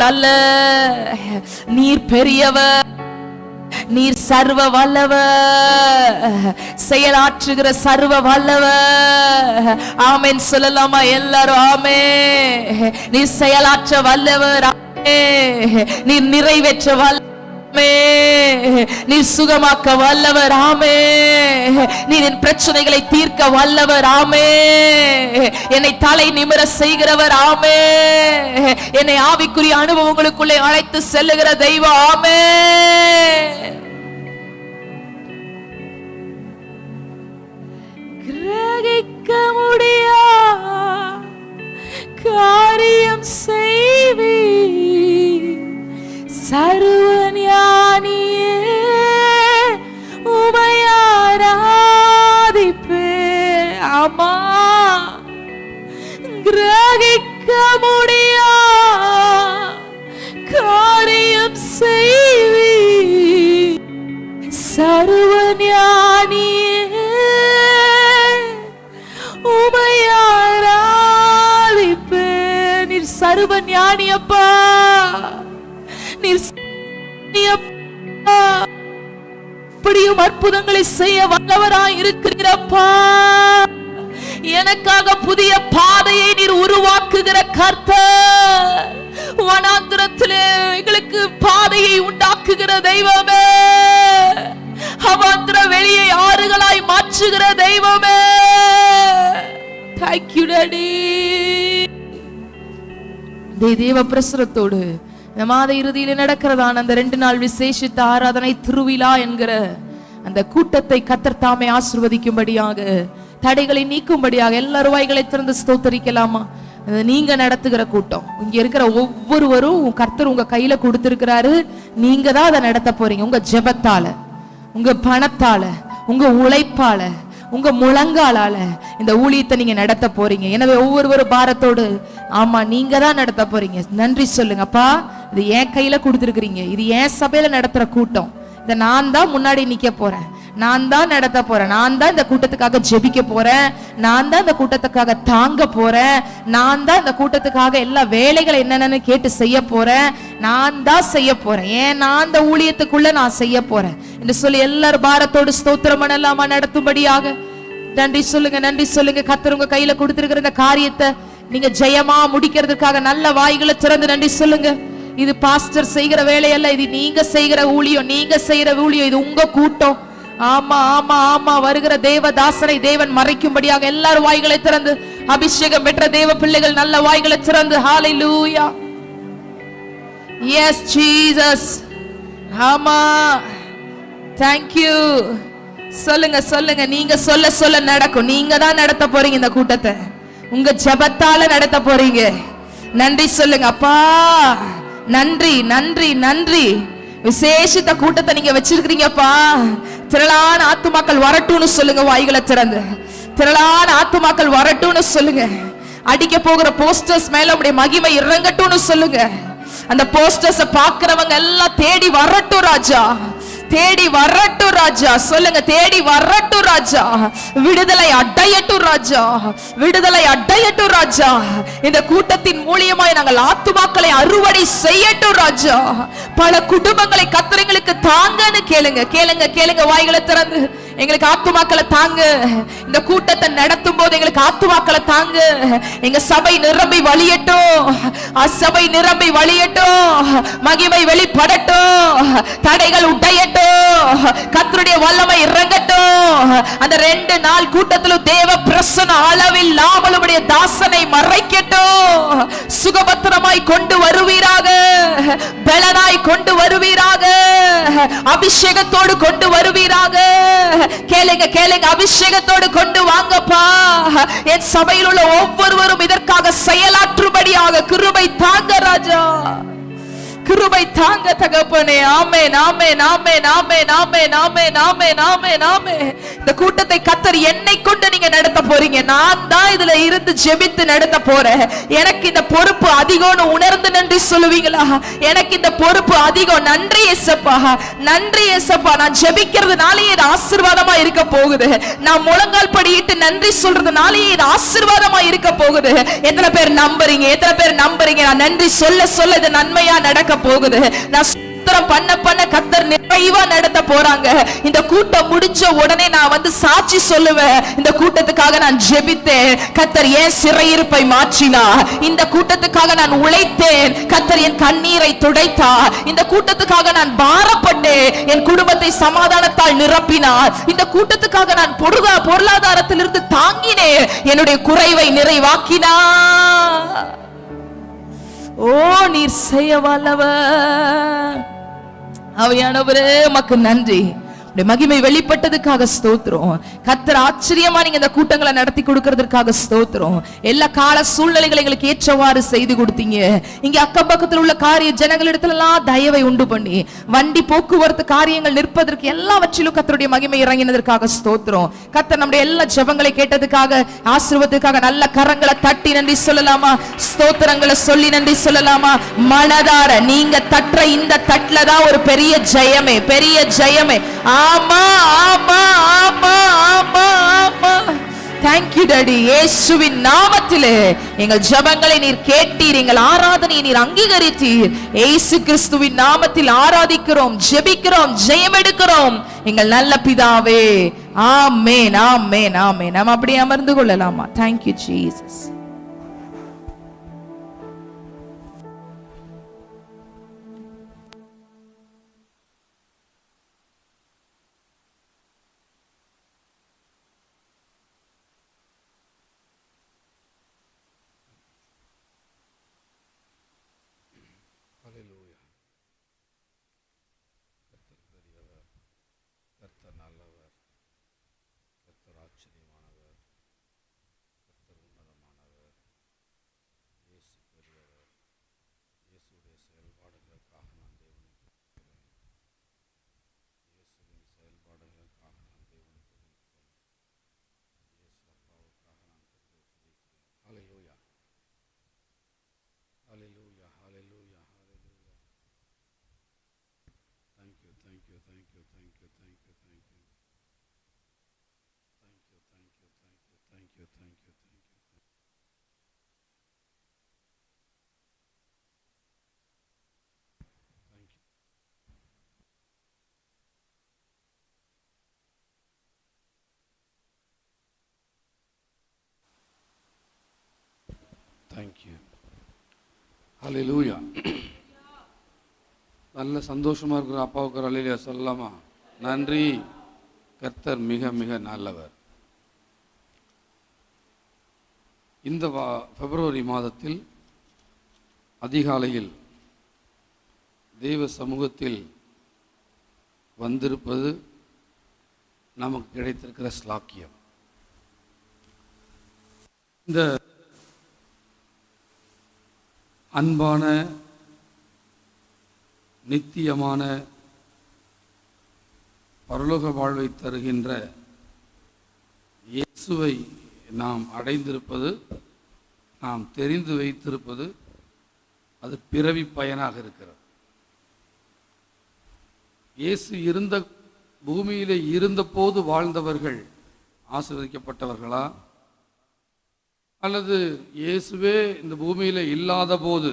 அல்ல, நீர் பெரியவர், நீர் சர்வ வல்லவர், செயலாற்றுகிற சர்வ வல்லவர். ஆமென் சொல்லலாமா எல்லாரும்? ஆமென். நீர் செயலாற்ற வல்லவர், நீர் நிறைவேற்ற வல்லவர், நீர் சுகமாக்க வல்லவர், ஆமே. நீர் என் பிரச்சனைகளை தீர்க்க வல்லவர், ஆமே. என்னை தலை நிமிர செய்கிறவர், ஆமே. என்னை ஆவிக்குரிய அனுபவங்களுக்குள்ளே அழைத்து செல்லுகிற தெய்வம், ஆமே. கிரகிக்க முடியா காரியம் செய்வி சர்வஞானியே, உமையாராதிப்பே. ஆமா, கிரகிக்க முடியா காரியம் செய்வி சர்வஞானியே, உமையாராதிப்பே. நீர் சர்வஞானியப்பா, அப்படியும் அற்புதங்களை செய்ய வல்லவராய் இருக்கிறீரப்பா. எனக்காக புதிய பாதையை நீர் உருவாக்குகிற கர்த்தர், வனாந்திரத்திலே எங்களுக்கு பாதையை உண்டாக்குகிற தெய்வமே, அவாந்திர வெளியை ஆறுகளாய் மாற்றுகிற தெய்வமே. Thank you Daddy. தேவ பிரசுரத்தோடு இந்த மாத இறுதியில் நடக்கிறதான அந்த 2 நாள் விசேஷித்த ஆராதனை திருவிழா என்கிற அந்த கூட்டத்தை கர்த்தர் தாமே ஆசீர்வதிக்கும்படியாக, தடைகளை நீக்கும்படியாக எல்லாரும் வாய்களை திறந்து ஸ்தோத்தரிக்கலாமா? நீங்க நடத்துகிற கூட்டம், இங்க இருக்கிற ஒவ்வொருவரும் கர்த்தர் உங்க கையில கொடுத்திருக்கிறாரு. நீங்க தான் அதை நடத்த போறீங்க. உங்க ஜெபத்தால, உங்க பணத்தால, உங்க உழைப்பால, உங்க முழங்காலால இந்த ஊழியத்தை நீங்க நடத்த போறீங்க. எனவே ஒவ்வொரு பாரத்தோடு, ஆமா நீங்க தான் நடத்த போறீங்க. நன்றி சொல்லுங்கப்பா, இது என் கையில கொடுத்துருக்கீங்க. இது என் சபையில நடத்துற கூட்டம். இதை நான் தான் முன்னாடி நிக்க போறேன், நான் தான் நடத்த போறேன், நான் தான் இந்த கூட்டத்துக்காக ஜெபிக்க போறேன், நான் தான் இந்த கூட்டத்துக்காக தாங்க போறேன், நான் தான் இந்த கூட்டத்துக்காக எல்லா வேலைகளை என்னென்னு கேட்டு செய்ய போறேன், நான் தான் செய்ய போறேன், ஏன் நான் அந்த ஊழியத்துக்குள்ள நான் செய்ய போறேன் என்று சொல்லி எல்லாரும் பாரத்தோடு ஸ்தோத்திரம் பண்ணலாமா? நடத்தும்படியாக நன்றி சொல்லுங்க, நன்றி சொல்லுங்க. கர்த்தர் உங்க கையில கொடுத்திருக்கிற இந்த காரியத்தை நீங்க ஜெயமா முடிக்கிறதுக்காக நல்ல வாய்களை திறந்து நன்றி சொல்லுங்க. இது பாஸ்டர் செய்கிற வேலை அல்ல, இது நீங்க செய்கிற ஊழியம், நீங்க செய்கிற ஊழியம், இது உங்க கூட்டம். ஆமா ஆமா ஆமா, வருகிற தேவதாசனை தேவன் மறைக்கும்படியாக எல்லாரும் வாய்களை திறந்து, அபிஷேகம் பெற்ற தேவ பிள்ளைகள் நல்ல வாய்களை திறந்து ஹalleluya. Yes Jesus. ஆமா, thank you. சொல்லுங்க சொல்லுங்க, நீங்க சொல்ல சொல்ல நடக்கும். நீங்க தான் நடத்த போறீங்க இந்த கூட்டத்தை, உங்க ஜெபத்தால நடத்த போறீங்க. நன்றி சொல்லுங்க அப்பா, நன்றி நன்றி நன்றி. விசேஷித்த கூட்டத்தை நீங்க வச்சிருக்கீங்கப்பா. திரளான ஆத்துமாக்கள் வரட்டும்னு சொல்லுங்க, வாய்களை திறந்து திரளான ஆத்துமாக்கள் வரட்டும்னு சொல்லுங்க. அடிக்க போகிற போஸ்டர்ஸ் மேல உடைய மகிமை இறங்கட்டும்னு சொல்லுங்க. அந்த போஸ்டர்ஸ் பாக்குறவங்க எல்லாம் தேடி வரட்டும் ராஜா, தேடி வரட்டும் ராஜா. சொல்லுங்க, தேடி வரட்டும் ராஜா. விடுதலை அடையட்டும் ராஜா, விடுதலை அடையட்டும் ராஜா. இந்த கூட்டத்தின் மூலியமாய் நாங்கள் ஆத்துமாக்களை அறுவடை செய்யட்டும் ராஜா. பல குடும்பங்களை கர்த்தருக்கு தாங்கன்னு கேளுங்க, கேளுங்க கேளுங்க. வாய்களை திறந்து எங்களுக்கு ஆத்துமாக்களை தாங்க. இந்த கூட்டத்தை நடத்தும் போது எங்களுக்கு ஆத்துமாக்களை தாங்க. எங்க சபை நிரம்பி வழியட்டும், அசபை நிரம்பி வழியட்டும், மகிமை வெளிப்படட்டும், தடைகள் உடையட்டும், கர்த்தருடைய வல்லமை இறங்கட்டும். அந்த 2 நாள் கூட்டத்திலும் தேவ பிரசன்னம் அளவில்லாமல் உம்முடைய தாசனை மறைக்கட்டும். சுகபத்திரமாய் கொண்டு வருவீராக, பலனாய் கொண்டு வருவீராக, அபிஷேகத்தோடு கொண்டு வருவீராக. கேளுங்க கேளுங்க, அபிஷேகத்தோடு கொண்டு வாங்கப்பா. என் சபையில் உள்ள ஒவ்வொருவரும் இதற்காக செயலாற்றும்படியாக கிருபை தாங்க ராஜா. கிருபை தாங்க தகப்பனே. ஆமென் ஆமென் ஆமென் ஆமென் ஆமென் ஆமென் ஆமென் ஆமென் ஆமென். இந்த கூட்டத்தை கர்த்தர் என்னை கொண்டு நீங்க நடத்த போறீங்க. நான் தான் இதுல இருந்து ஜெபித்து நடத்த போறேன். எனக்கு இந்த பொறுப்பு அதிகம்னு உணர்ந்து நன்றி சொல்லுவீங்களா? எனக்கு இந்த பொறுப்பு அதிகம். நன்றி இயேசப்பா, நன்றி இயேசப்பா. நான் ஜெபிக்கிறதுனாலே இது ஆசீர்வாதமா இருக்க போகுது. நான் முழங்கால் படியிட்டு நன்றி சொல்றதுனாலே இது ஆசீர்வாதமா இருக்க போகுது. எத்தனை பேர் நம்புறீங்க? எத்தனை பேர் நம்புறீங்க? நான் நன்றி சொல்ல சொல்ல இது நன்மையா நடக்க போகுது. நான் பண்ண பண்ண கர்த்தர் நிறைவா நடத்த போறாங்க. இந்த கூட்டம் முடிஞ்ச உடனே நான் வந்து சாட்சி சொல்லுவேன். இந்த கூட்டத்துக்காக நான் ஜெபித்தேன், கர்த்தர் ஏன் சிறையிருப்பை மாற்றினார். இந்த கூட்டத்துக்காக நான் உழைத்தேன், கர்த்தர் என் கண்ணீரை துடைத்தார். இந்த கூட்டத்துக்காக நான் பாரப்பட்டேன், என் குடும்பத்தை சமாதானத்தால் நிரப்பினார். இந்த கூட்டத்துக்காக நான் பொருளாதாரத்திலிருந்து தாங்கினேன், என்னுடைய குறைவை நிறைவாக்கினார். ஓ, நீர் செய்ய வல்லவர். ஆவியானவரே உமக்கு நன்றி. மகிமை வெளிப்பட்டதுக்காக ஸ்தோத்திரம். கர்த்தர் ஆச்சரியமா நீங்க இந்த கூட்டங்களை நடத்தி கொடுக்கிறதுக்காக ஸ்தோத்திரம். எல்லா கால சூழ்நிலைகளை எங்களுக்கு ஏற்றவாறு செய்து கொடுத்தீங்க. இங்க அக்கம் பக்கத்தில் உள்ள காரிய ஜனங்களிடத்துல எல்லாம் தயவை உண்டு பண்ணி வண்டி போக்குவரத்து காரியங்கள் நிற்பதற்கு எல்லாவற்றிலும் கர்த்தருடைய மகிமை இறங்கினதற்காக ஸ்தோத்திரம். கர்த்தர் நம்முடைய எல்லா ஜெபங்களை கேட்டதுக்காக ஆசீர்வாதத்துக்காக நல்ல கரங்களை தட்டி நன்றி சொல்லலாமா? ஸ்தோத்திரங்களை சொல்லி நன்றி சொல்லலாமா? மனதார நீங்க தட்டுற இந்த தட்டுல தான் ஒரு பெரிய ஜெயமே, பெரிய ஜெயமே. ஆமா ஆமா ஆமா ஆமா ஆமா. Thank you daddy. இயேசுவின் நாமத்திலே எங்கள் ஜெபங்களை நீர் கேட்டீர், எங்கள் ஆராதனையை நீர் அங்கீகரித்தீர். இயேசு கிறிஸ்துவின் நாமத்தில் ஆராதிக்கிறோம், ஜெபிக்கிறோம், ஜெயம் எடுக்கிறோம் எங்கள் நல்ல பிதாவே. ஆமென் ஆமென் ஆமென். நாம் அப்படியே அமர்ந்து கொள்ளலாமா? Thank you Jesus. Hallelujah, hallelujah, hallelujah. Thank you, thank you, thank you, thank you, thank you, thank you. Thank you, thank you, thank you, thank you, thank you, thank you. Thank you. ஹல்லேலூயா. நல்ல சந்தோஷமா இருக்கிற அப்பாவுக்கு ஹல்லேலூயா சொல்லலாமா? நன்றி, கர்த்தர் மிக மிக நல்லவர். இந்த பிப்ரவரி மாதத்தில் அதிகாலையில் தெய்வ சமூகத்தில் வந்திருப்பது நமக்கு கிடைத்திருக்கிற ஸ்லாக்கியம். இந்த அன்பான நித்தியமான பரலோக வாழ்வை தருகின்ற இயேசுவை நாம் அடைந்திருப்பது, நாம் தெரிந்து வைத்திருப்பது, அது பிறவி பயனாக இருக்கிறது. இயேசு இருந்த பூமியிலே இருந்தபோது வாழ்ந்தவர்கள் ஆசீர்வதிக்கப்பட்டவர்களா, அல்லது இயேசுவே இந்த பூமியில் இல்லாத போது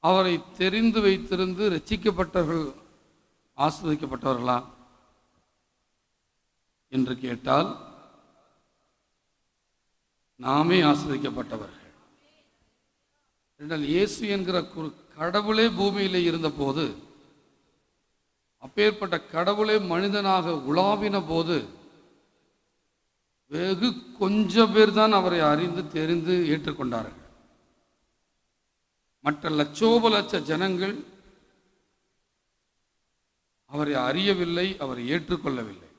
அவரை தெரிந்து வைத்திருந்து ரட்சிக்கப்பட்டவர்கள் ஆசீர்வதிக்கப்பட்டவர்களா என்று கேட்டால் நாமே ஆசீர்வதிக்கப்பட்டவர்கள். என்றால் இயேசு என்கிற கடவுளே பூமியிலே இருந்தபோது, அப்பேற்பட்ட கடவுளே மனிதனாக உலாவின போது வெகு கொஞ்சம் பேர் தான் அவரை அறிந்து தெரிந்து ஏற்றுக்கொண்டார்கள். மற்ற லட்சோப லட்ச ஜனங்கள் அவரை அறியவில்லை, அவரை ஏற்றுக்கொள்ளவில்லை.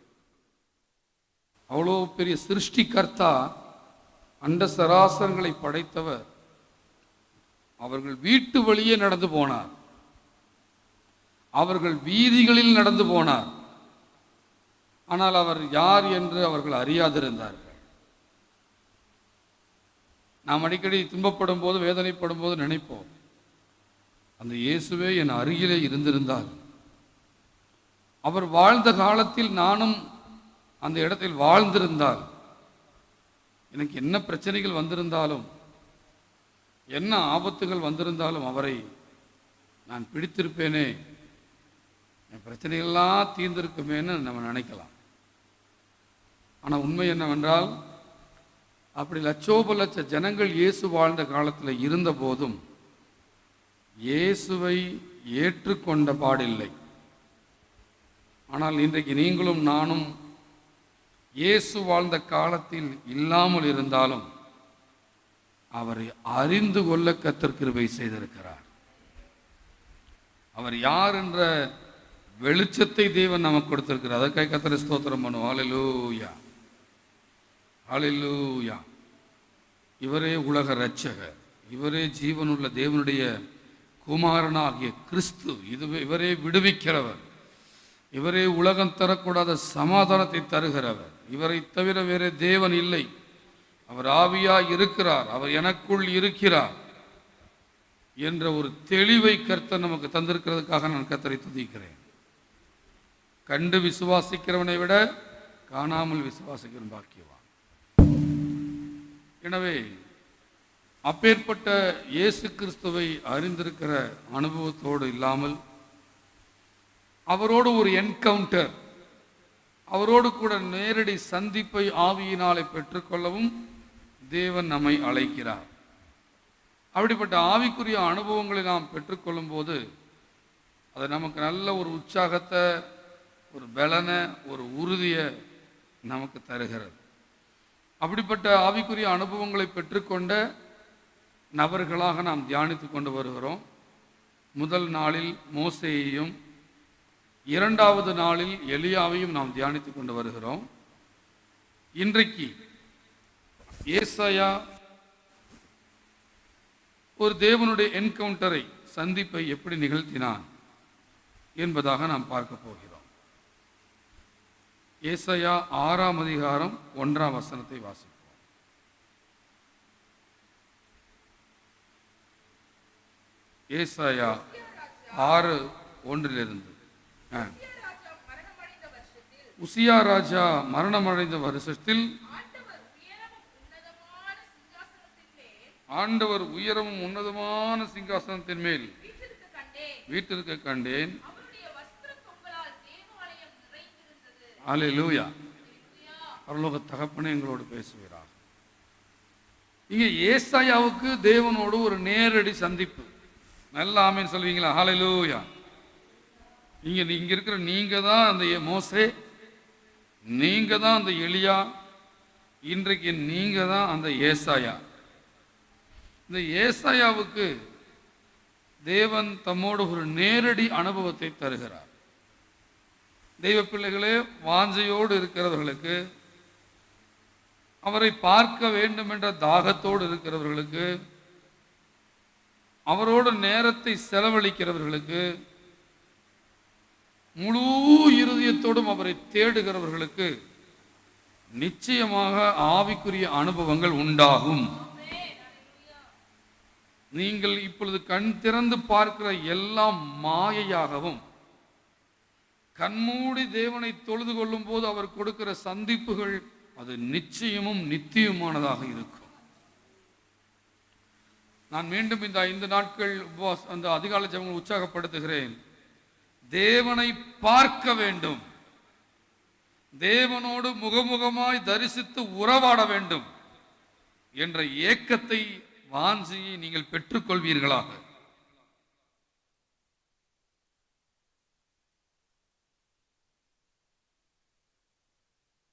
அவ்வளோ பெரிய சிருஷ்டிகர்த்தா, அண்ட சராசரங்களை படைத்தவர், அவர்கள் வீட்டு வழியே நடந்து போனார். அவர்கள் வீதிகளில் நடந்து போனார். ஆனால் அவர் யார் என்று அவர்கள் அறியாதிருந்தார்கள். நாம் அடிக்கடி துன்பப்படும் போது, வேதனைப்படும் போது நினைப்போம், அந்த இயேசுவே என் அருகிலே இருந்திருந்தால், அவர் வாழ்ந்த காலத்தில் நானும் அந்த இடத்தில் வாழ்ந்திருந்தால், எனக்கு என்ன பிரச்சனைகள் வந்திருந்தாலும், என்ன ஆபத்துகள் வந்திருந்தாலும் அவரை நான் பிடித்திருப்பேனே, என் பிரச்சனைகள்லாம் தீர்ந்திருக்குமேன்னு நம்ம நினைக்கலாம். ஆனால் உண்மை என்னவென்றால், அப்படி லட்சோப லட்ச ஜனங்கள் இயேசு வாழ்ந்த காலத்தில் இருந்த போதும் இயேசுவை ஏற்றுக்கொண்ட பாடில்லை. ஆனால் இன்றைக்கு நீங்களும் நானும் இயேசு வாழ்ந்த காலத்தில் இல்லாமல் இருந்தாலும் அவரை அறிந்து கொள்ள கர்த்தர் கிருபை செய்திருக்கிறார். அவர் யார் என்ற வெளிச்சத்தை தேவன் நமக்கு கொடுத்திருக்கிறார். அதற்காக கர்த்தரை ஸ்தோத்திரம் பண்ணுவோம். ஹல்லேலூயா, ஹல்லேலூயா. இவரே உலக இரட்சகர், இவரே ஜீவனுள்ள தேவனுடைய குமாரனாகிய கிறிஸ்து, இவரே விடுவிக்கிறவர், இவரே உலகம் தரக்கூடாத சமாதானத்தை தருகிறவர். இவரை தவிர வேறே தேவன் இல்லை. அவர் ஆவியாய் இருக்கிறார், அவர் எனக்குள் இருக்கிறார் என்ற ஒரு தெளிவை கர்த்தர் நமக்கு தந்திருக்கிறதுக்காக நான் கர்த்தரை துதிக்கிறேன். கண்டு விசுவாசிக்கிறவனை விட காணாமல் விசுவாசிக்கிறவன் பாக்கியவான். எனவே அப்பேற்பட்ட இயேசு கிறிஸ்துவை அறிந்திருக்கிற அனுபவத்தோடு இல்லாமல் அவரோடு ஒரு என்கவுண்டர், அவரோடு கூட நேரடி சந்திப்பை ஆவியினாலே பெற்றுக்கொள்ளவும் தேவன் நம்மை அழைக்கிறார். அப்படிப்பட்ட ஆவிக்குரிய அனுபவங்களை நாம் பெற்றுக்கொள்ளும் போது அது நமக்கு நல்ல ஒரு உற்சாகத்தை, ஒரு பலனை, ஒரு உறுதியை நமக்கு தருகிறது. அப்படிப்பட்ட ஆவிக்குரிய அனுபவங்களை பெற்றுக்கொண்ட நபர்களாக நாம் தியானித்து கொண்டு வருகிறோம். முதல் நாளில் மோசேயையும், இரண்டாவது நாளில் எலியாவையும் நாம் தியானித்து கொண்டு வருகிறோம். இன்றைக்கு ஏசாயா ஒரு தேவனுடைய என்கவுண்டரை, சந்திப்பை எப்படி நிகழ்த்தினான் என்பதாக நாம் பார்க்க போகிறோம். ஏசாயா 6ஆம் அதிகாரம் 1ஆம் வசனத்தை வாசிப்போம். ஏசாயா 6:1 உசியா ராஜா மரணமடைந்த வருஷத்தில் ஆண்டவர் உயரமும் உன்னதமான சிங்காசனத்தின் மேல் வீட்டிற்கு கண்டேன். அல்லேலூயா. பரலோக தகப்பனே எங்களோடு பேசுகிறார். இங்கே ஏசாயாவுக்கு தேவனோடு ஒரு நேரடி சந்திப்பு. நல்ல ஆமேன் சொல்வீங்களா? ஹல்லேலூயா. இங்க இருக்கிற நீங்க தான் அந்த மோசே, நீங்க தான் அந்த எலியா, இன்றைக்கு நீங்க தான் அந்த ஏசாயா. இந்த ஏசாயாவுக்கு தேவன் தம்மோடு ஒரு நேரடி அனுபவத்தை தருகிறார். தெய்வ பிள்ளைகளே, வாஞ்சையோடு இருக்கிறவர்களுக்கு, அவரை பார்க்க வேண்டும் என்ற தாகத்தோடு இருக்கிறவர்களுக்கு, அவரோடு நேரத்தை செலவழிக்கிறவர்களுக்கு, முழு இருதயத்தோடும் அவரை தேடுகிறவர்களுக்கு நிச்சயமாக ஆவிக்குரிய அனுபவங்கள் உண்டாகும். நீங்கள் இப்பொழுது கண் திறந்து பார்க்கிற எல்லாம் மாயையாகவும், கண்மூடி தேவனை தொழுது கொள்ளும் போது அவர் கொடுக்கிற சந்திப்புகள் அது நிச்சயமும் நித்தியமானதாக இருக்கும். நான் மீண்டும் இந்த 5 நாட்கள் அந்த அதிகாலை ஜெபங்களை உற்சாகப்படுத்துகிறேன். தேவனை பார்க்க வேண்டும், தேவனோடு முகமுகமாய் தரிசித்து உறவாட வேண்டும் என்ற ஏக்கத்தை, வாஞ்சியை நீங்கள் பெற்றுக்கொள்வீர்களாக.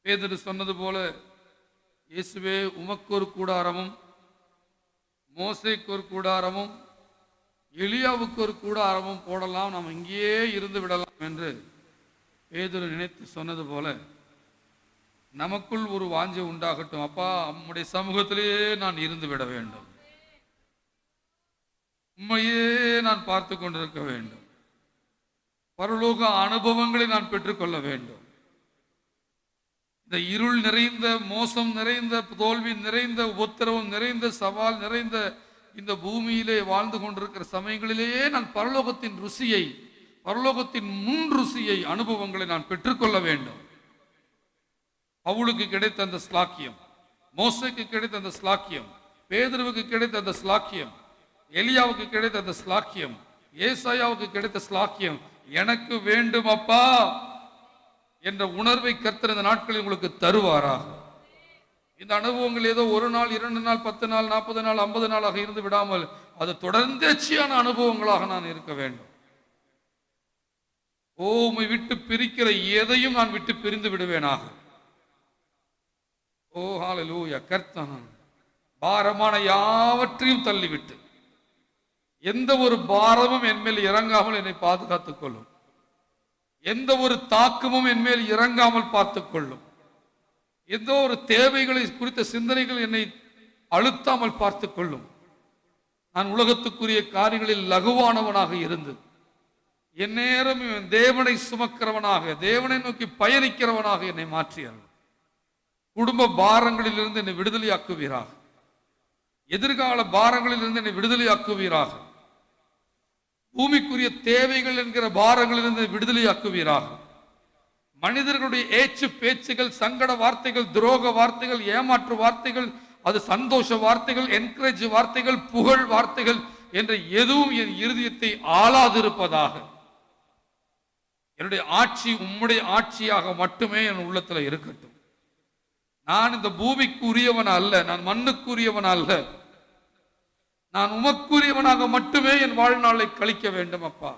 பேதுரு சொன்னது போல, இயேசுவே உமக்கு ஒரு கூடாரமும், மோசேக்கு ஒரு கூடாரமும், எலியாவுக்கு ஒரு கூடாரமும் போடலாம், நாம் இங்கேயே இருந்து விடலாம் என்று பேதுரு நினைத்து சொன்னது போல நமக்குள் ஒரு வாஞ்சை உண்டாகட்டும். அப்பா, நம்முடைய சமூகத்திலேயே நான் இருந்து விட வேண்டும். உண்மையே நான் பார்த்து கொண்டிருக்க வேண்டும். பரலோக அனுபவங்களை நான் பெற்றுக்கொள்ள வேண்டும். இந்த இருள் நிறைந்த, மோசம் நிறைந்த, தோல்வி நிறைந்த, உபத்திரவம் நிறைந்த, சவால் நிறைந்த இந்த பூமியிலே வாழ்ந்து கொண்டிருக்கிற சமயங்களிலேயே நான் பரலோகத்தின் ருசியை, பரலோகத்தின் முன் ருசியை, அனுபவங்களை நான் பெற்றுக்கொள்ள வேண்டும். பவுலுக்கு கிடைத்த அந்த ஸ்லாக்கியம், மோசேக்கு கிடைத்த அந்த ஸ்லாக்கியம், பேதுருவுக்கு கிடைத்த அந்த ஸ்லாக்கியம், எலியாவுக்கு கிடைத்த அந்த ஸ்லாக்கியம், ஏசாயாவுக்கு கிடைத்த ஸ்லாக்கியம் எனக்கு வேண்டும் அப்பா என்ற உணர்வை கர்த்தர் இந்த நாட்களில் உங்களுக்கு தருவாராக. இந்த அனுபவங்கள் ஏதோ ஒரு நாள், 2 நாள், 10 நாள், 40 நாள், 50 நாளாக இருந்து விடாமல் அது தொடர்ந்தேச்சியான அனுபவங்களாக நான் இருக்க வேண்டும். உம்மை விட்டு பிரிக்கிற எதையும் நான் விட்டு பிரிந்து விடுவேனாக. ஓ ஹல்லேலூயா. கர்த்தன் பாரமான யாவற்றையும் தள்ளிவிட்டு எந்த ஒரு பாரமும் என்மேல் இறங்காமல் என்னை பாதுகாத்துக் கொள்ளும். எந்த ஒரு தாக்கமும் என்மேல் இறங்காமல் பார்த்துக் கொள்ளும். எந்த ஒரு தேவைகளை குறித்த சிந்தனைகள் என்னை அழுத்தாமல் பார்த்துக் கொள்ளும். நான் உலகத்துக்குரிய காரியங்களில் லகுவானவனாக இருந்து எந்நேரம் தேவனை சுமக்கிறவனாக, தேவனை நோக்கி பயணிக்கிறவனாக என்னை மாற்றியது. குடும்ப பாரங்களில் இருந்து என்னை விடுதலையாக்குவீராக. எதிர்கால பாரங்களில் இருந்து என்னை விடுதலையாக்குவீராக. பூமிக்குரிய தேவைகள் என்கிற பாரங்களிலிருந்து விடுதலையாக்குவீராக. மனிதர்களுடைய ஏச்சு பேச்சுகள், சங்கட வார்த்தைகள், துரோக வார்த்தைகள், ஏமாற்று வார்த்தைகள், அது சந்தோஷ வார்த்தைகள், என்கரேஜ் வார்த்தைகள், புகழ் வார்த்தைகள் என்ற எதுவும் என் இருதயத்தை ஆளாதிருப்பதாக. என்னுடைய ஆட்சி உம்முடைய ஆட்சியாக மட்டுமே என் உள்ளத்தில் இருக்கட்டும். நான் இந்த பூமிக்கு உரியவன் அல்ல, நான் மண்ணுக்குரியவன் அல்ல, நான் உமக்குரியவனாக மட்டுமே என் வாழ்நாளை கழிக்க வேண்டும் அப்பா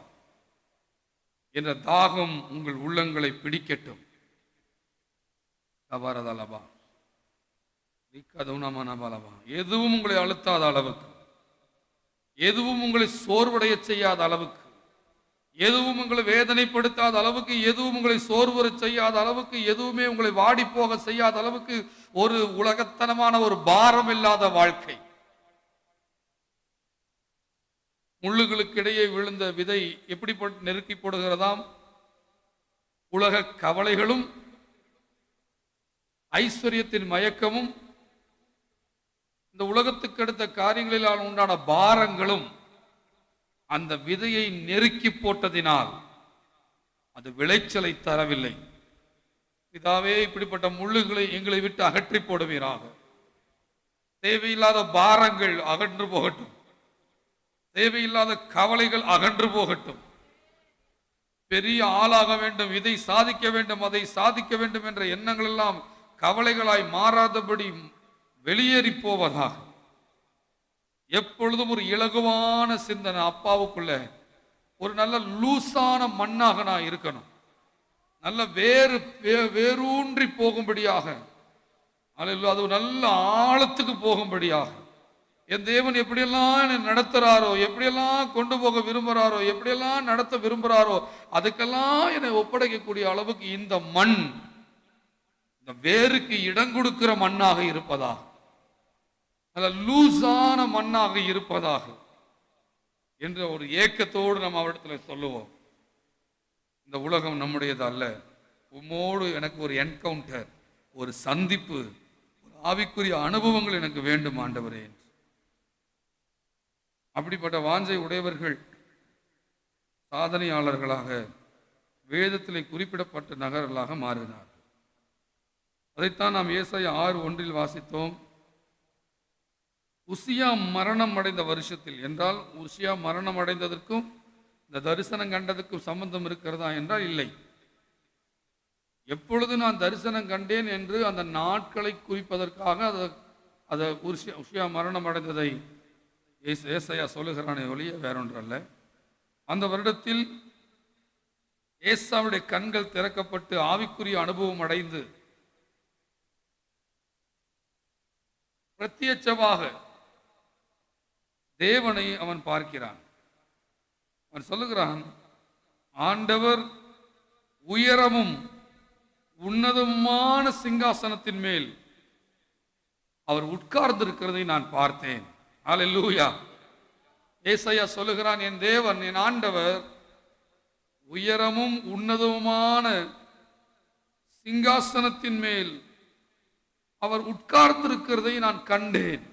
என்ற தாகம் உங்கள் உள்ளங்களை பிடிக்கட்டும். எதுவும் உங்களை அழுத்தாத அளவுக்கு, எதுவும் உங்களை சோர்வடைய செய்யாத அளவுக்கு, எதுவும் உங்களை வேதனைப்படுத்தாத அளவுக்கு, எதுவும் உங்களை சோர்வர செய்யாத அளவுக்கு, எதுவுமே உங்களை வாடி போக செய்யாத அளவுக்கு ஒரு உலகத்தனமான ஒரு பாரம் இல்லாத வாழ்க்கை. முள்ளுகளுக்கு இடையே விழுந்த விதை எப்படி நெருக்கி போடுகிறதாம்? உலக கவலைகளும் ஐஸ்வர்யத்தின் மயக்கமும் இந்த உலகத்துக்கு அடுத்த காரியங்களில் உண்டான பாரங்களும் அந்த விதையை நெருக்கி போட்டதினால் அது விளைச்சலை தரவில்லை. பிதாவே, இப்படிப்பட்ட முள்ளுகளை எங்களை விட்டு அகற்றி போடுவீராக. தேவையில்லாத பாரங்கள் அகன்று போகட்டும், தேவையில்லாத கவலைகள் அகன்று போகட்டும். பெரிய ஆளாக வேண்டும், இதை சாதிக்க வேண்டும், அதை சாதிக்க வேண்டும் என்ற எண்ணங்கள் எல்லாம் கவலைகளாய் மாறாதபடி வெளியேறி போவதாக. எப்பொழுதும் ஒரு இலகுவான சிந்தனை அப்பாவுக்குள்ள, ஒரு நல்ல லூசான மண்ணாக நான் இருக்கணும், நல்ல வேரூன்றி போகும்படியாக, அது நல்ல ஆழத்துக்கு போகும்படியாக என் தேவன் எப்படியெல்லாம் என்னை நடத்துறாரோ, எப்படியெல்லாம் கொண்டு போக விரும்புகிறாரோ, எப்படியெல்லாம் நடத்த விரும்புகிறாரோ அதுக்கெல்லாம் என்னை ஒப்படைக்கக்கூடிய அளவுக்கு இந்த மண் இந்த வேருக்கு இடம் கொடுக்கிற மண்ணாக இருப்பதாக, நல்ல லூசான மண்ணாக இருப்பதாக என்ற ஒரு ஏக்கத்தோடு நம்ம அவரிடத்துல சொல்லுவோம். இந்த உலகம் நம்முடையது அல்ல, உம்மோடு எனக்கு ஒரு என்கவுண்டர், ஒரு சந்திப்பு, ஒரு ஆவிக்குரிய அனுபவங்கள் எனக்கு வேண்டும் ஆண்டவரே. அப்படிப்பட்ட வாஞ்சை உடையவர்கள் சாதனையாளர்களாக வேதத்திலே குறிப்பிடப்பட்ட நகர்களாக மாறினார். அதைத்தான் நாம் ஏசாயா 6:1 வாசித்தோம். உசியா மரணம் அடைந்த வருஷத்தில் என்றால், உசியா மரணம் அடைந்ததற்கும் இந்த தரிசனம் கண்டதுக்கும் சம்பந்தம் இருக்கிறதா என்றால் இல்லை. எப்பொழுது நான் தரிசனம் கண்டேன் என்று அந்த நாட்களை குறிப்பதற்காக அதை உசியா மரணம் அடைந்ததை ஏசாயா சொல்லுகிறானே ஒழிய வேறொன்றல்ல. அந்த வருடத்தில் ஏசாவுடைய கண்கள் திறக்கப்பட்டு ஆவிக்குரிய அனுபவம் அடைந்து பிரத்யட்சமாக தேவனை அவன் பார்க்கிறான். அவன் சொல்லுகிறான், ஆண்டவர் உயரமும் உன்னதமான சிங்காசனத்தின் மேல் அவர் உட்கார்ந்திருக்கிறதை நான் பார்த்தேன். அல்லேலூயா. ஏசாயா சொல்லுகிறான், என் தேவன், என் ஆண்டவர் உயரமும் உன்னதமுமான சிங்காசனத்தின் மேல் அவர் உட்கார்ந்திருக்கிறதை நான் கண்டேன்.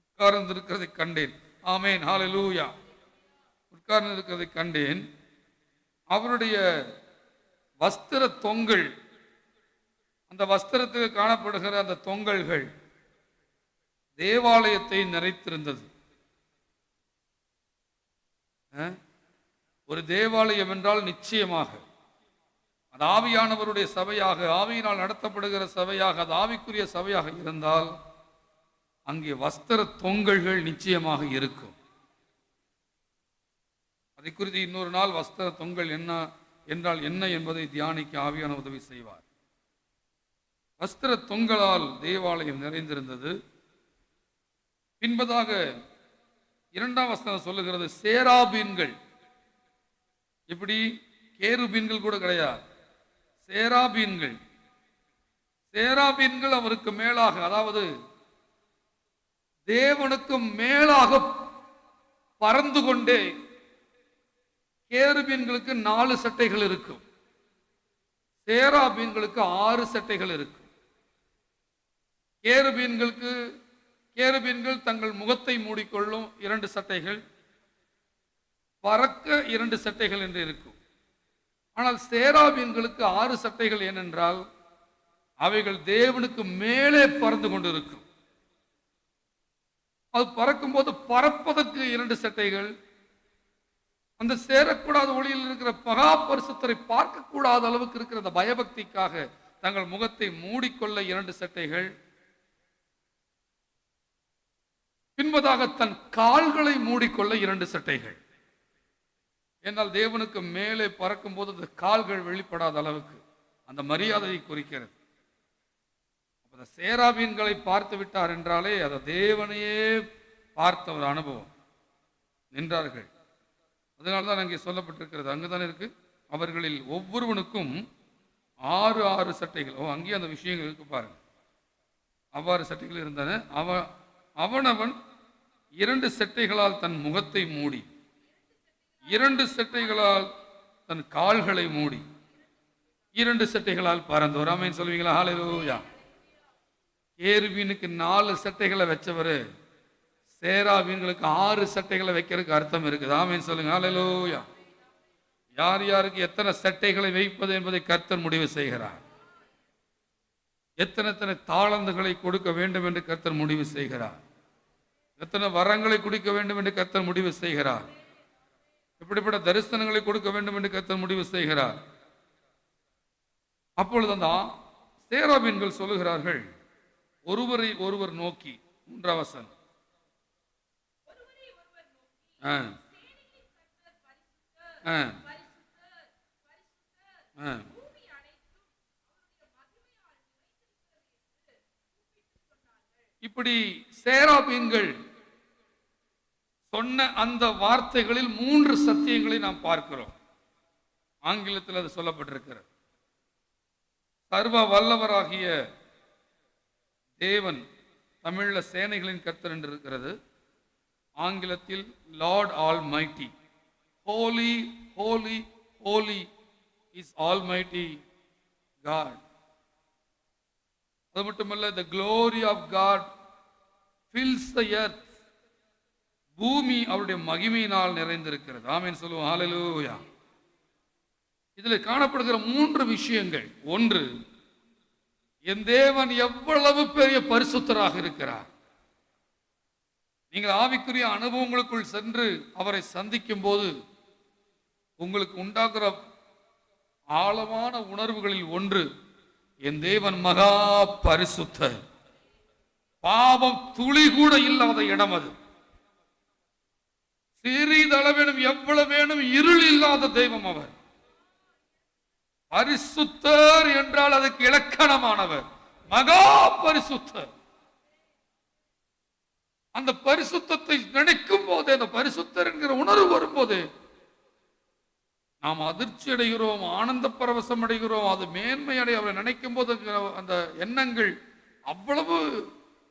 உட்கார்ந்திருக்கிறதை கண்டேன். ஆமேன், ஹல்லேலூயா. உட்கார்ந்திருக்கிறதை கண்டேன். அவருடைய வஸ்திர தொங்கல், அந்த வஸ்திரத்தில் காணப்படுகிற அந்த தொங்கல்கள் தேவாலயத்தை நிறைத்திருந்தது. ஒரு தேவாலயம் என்றால் நிச்சயமாக அது ஆவியானவருடைய சபையாக, ஆவியினால் நடத்தப்படுகிற சபையாக, அது ஆவிக்குரிய சபையாக இருந்தால் அங்கே வஸ்திர தொங்கல்கள் நிச்சயமாக இருக்கும். அதை குறித்து இன்னொரு நாள் வஸ்திர தொங்கல் என்ன என்றால் என்ன என்பதை தியானிக்க ஆவியான உதவி செய்வார். வஸ்திர தொங்கலால் தேவாலயம் நிறைந்திருந்தது. பின்பதாக 2ஆம் வசனம் சொல்லுகிறது, சேராபீன்கள். இப்படி கேருபீன்கள் கூட கிடையாது, சேராபீன்கள். சேராபீன்கள் அவருக்கு மேலாக, அதாவது தேவனுக்கு மேலாக பறந்து கொண்டே. கேருபீன்களுக்கு 4 சட்டைகள் இருக்கும், சேராபீன்களுக்கு 6 சட்டைகள் இருக்கும். கேருபீன்கள் தங்கள் முகத்தை மூடிக்கொள்ளும் 2 சட்டைகள், பறக்க 2 சட்டைகள் என்று இருக்கும். ஆனால் சேராபீன்களுக்கு 6 சட்டைகள். ஏனென்றால் அவைகள் தேவனுக்கு மேலே பறந்து கொண்டிருக்கும். அது பறக்கும் போது பறப்பதற்கு 2 சட்டைகள், அந்த சேரக்கூடாத ஒளியில் இருக்கிற மகா பரிசுத்தரை பார்க்கக்கூடாத அளவுக்கு இருக்கிற அந்த பயபக்திக்காக தங்கள் முகத்தை மூடிக்கொள்ள 2 சட்டைகள். பின்பதாக தன் கால்களை மூடிக்கொள்ள 2 சட்டைகள். என்றால் தேவனுக்கு மேலே பறக்கும் போது அந்த கால்கள் வெளிப்படாத அளவுக்கு அந்த மரியாதையை குறிக்கிறது. அந்த சேராபீன்களை பார்த்து விட்டார் என்றாலே அதை தேவனையே பார்த்த ஒரு அனுபவம். நின்றார்கள். அதனால்தான் அங்கே சொல்லப்பட்டிருக்கிறது, அங்குதான் இருக்கு, அவர்களில் ஒவ்வொருவனுக்கும் 6 சட்டைகள். அங்கேயே அந்த விஷயங்கள் இருக்கு பாருங்க. அவ்வாறு சட்டைகள் இருந்தன. அவனவன் 2 சட்டைகளால் தன் முகத்தை மூடி, 2 சட்டைகளால் தன் கால்களை மூடி, 2 சட்டைகளால் பறந்தவர். ஆமென் சொல்லுவீங்களா? ஹல்லேலூயா. கேருபீனுக்கு 4 சட்டைகளை வச்சவர், சேராபீன்களுக்கு 6 சட்டைகளை வைக்கிறதுக்கு அர்த்தம் இருக்குது. ஆமென் சொல்லுங்க. ஹல்லேலூயா. யார் யாருக்கு எத்தனை சட்டைகளை வைப்பது என்பதை கர்த்தர் முடிவு செய்கிறார். எத்தனை தாளந்துகளை கொடுக்க வேண்டும் என்று கர்த்தர் முடிவு செய்கிறார். எத்தனை வரங்களை கொடுக்க வேண்டும் என்று கர்த்தர் முடிவு செய்கிறார். எப்படிப்பட்ட தரிசனங்களை கொடுக்க வேண்டும் என்று கர்த்தர் முடிவு செய்கிறார். அப்பொழுது அந்த சேராபீன்கள் சொல்லுகிறார்கள், ஒருவரை ஒருவர் நோக்கி. 3ஆம் வசனம். இப்படி சேராபீன்கள் சொன்ன அந்த வார்த்தைகளில் 3 சத்தியங்களை நாம் பார்க்கிறோம். ஆங்கிலத்தில் அது சொல்லப்பட்டிருக்கிறது. சர்வ வல்லவராகிய தேவன், தமிழ்ல சேனைகளின் கர்த்தர் என்று இருக்கிறது. ஆங்கிலத்தில் lord almighty. Holy holy holy is almighty God. அது மட்டுமல்ல, the glory of God fills the earth. பூமி அவருடைய மகிமையினால் நிறைந்திருக்கிறது. ஆமென் சொல்லுவோம். ஹல்லேலூயா. இதில் காணப்படுகிற 3 விஷயங்கள். 1, என் தேவன் எவ்வளவு பெரிய பரிசுத்தராக இருக்கிறார். நீங்கள் ஆவிக்குரிய அனுபவங்களுக்குள் சென்று அவரை சந்திக்கும் போது உங்களுக்கு உண்டாகிற ஆழமான உணர்வுகளில் 1, என் தேவன் மகா பரிசுத்தர். பாவம் துளி கூட இல்லாத இடம் அது. சிறிதளவேனும் எவ்வளவேனும் இருள் இல்லாத தெய்வம் அவர். பரிசுத்தர் என்றால் அதுக்கு இலக்கணமானவர் மகா பரிசுத்தர். அந்த பரிசுத்தத்தை நினைக்கும் போதே, அந்த பரிசுத்தர் என்கிற உணர்வு வரும்போது நாம் அதிர்ச்சி அடைகிறோம், ஆனந்த பரவசம் அடைகிறோம். அது மேன்மை அடைய அவரை நினைக்கும் போது அந்த எண்ணங்கள் அவ்வளவு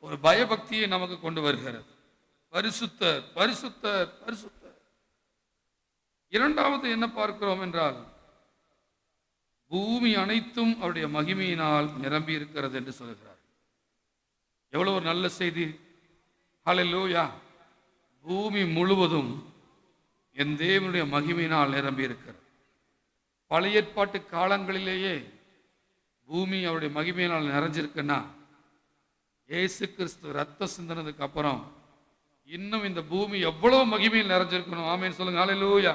ஒரு பயபக்தியை நமக்கு கொண்டு வருகிறது. பரிசுத்தர், பரிசுத்தர், பரிசுத்தர். இரண்டாவது என்ன பார்க்கிறோம் என்றால், பூமி அனைத்தும் அவருடைய மகிமையினால் நிரம்பி இருக்கிறது என்று சொல்கிறார். எவ்வளவு ஒரு நல்ல செய்தி! ஹல்லேலூயா! பூமி முழுவதும் என் தேவனுடைய மகிமையினால் நிரம்பி இருக்கிறது. பழைய ஏற்பாட்டு காலங்களிலேயே பூமி அவருடைய மகிமையினால் நிறைஞ்சிருக்குன்னா, இயேசு கிறிஸ்து ரத்த சிந்தனதுக்கு அப்புறம் இன்னும் இந்த பூமி எவ்வளவு மகிமையில் நிறைஞ்சிருக்கணும். ஆமென் சொல்லுங்க. ஹல்லேலூயா!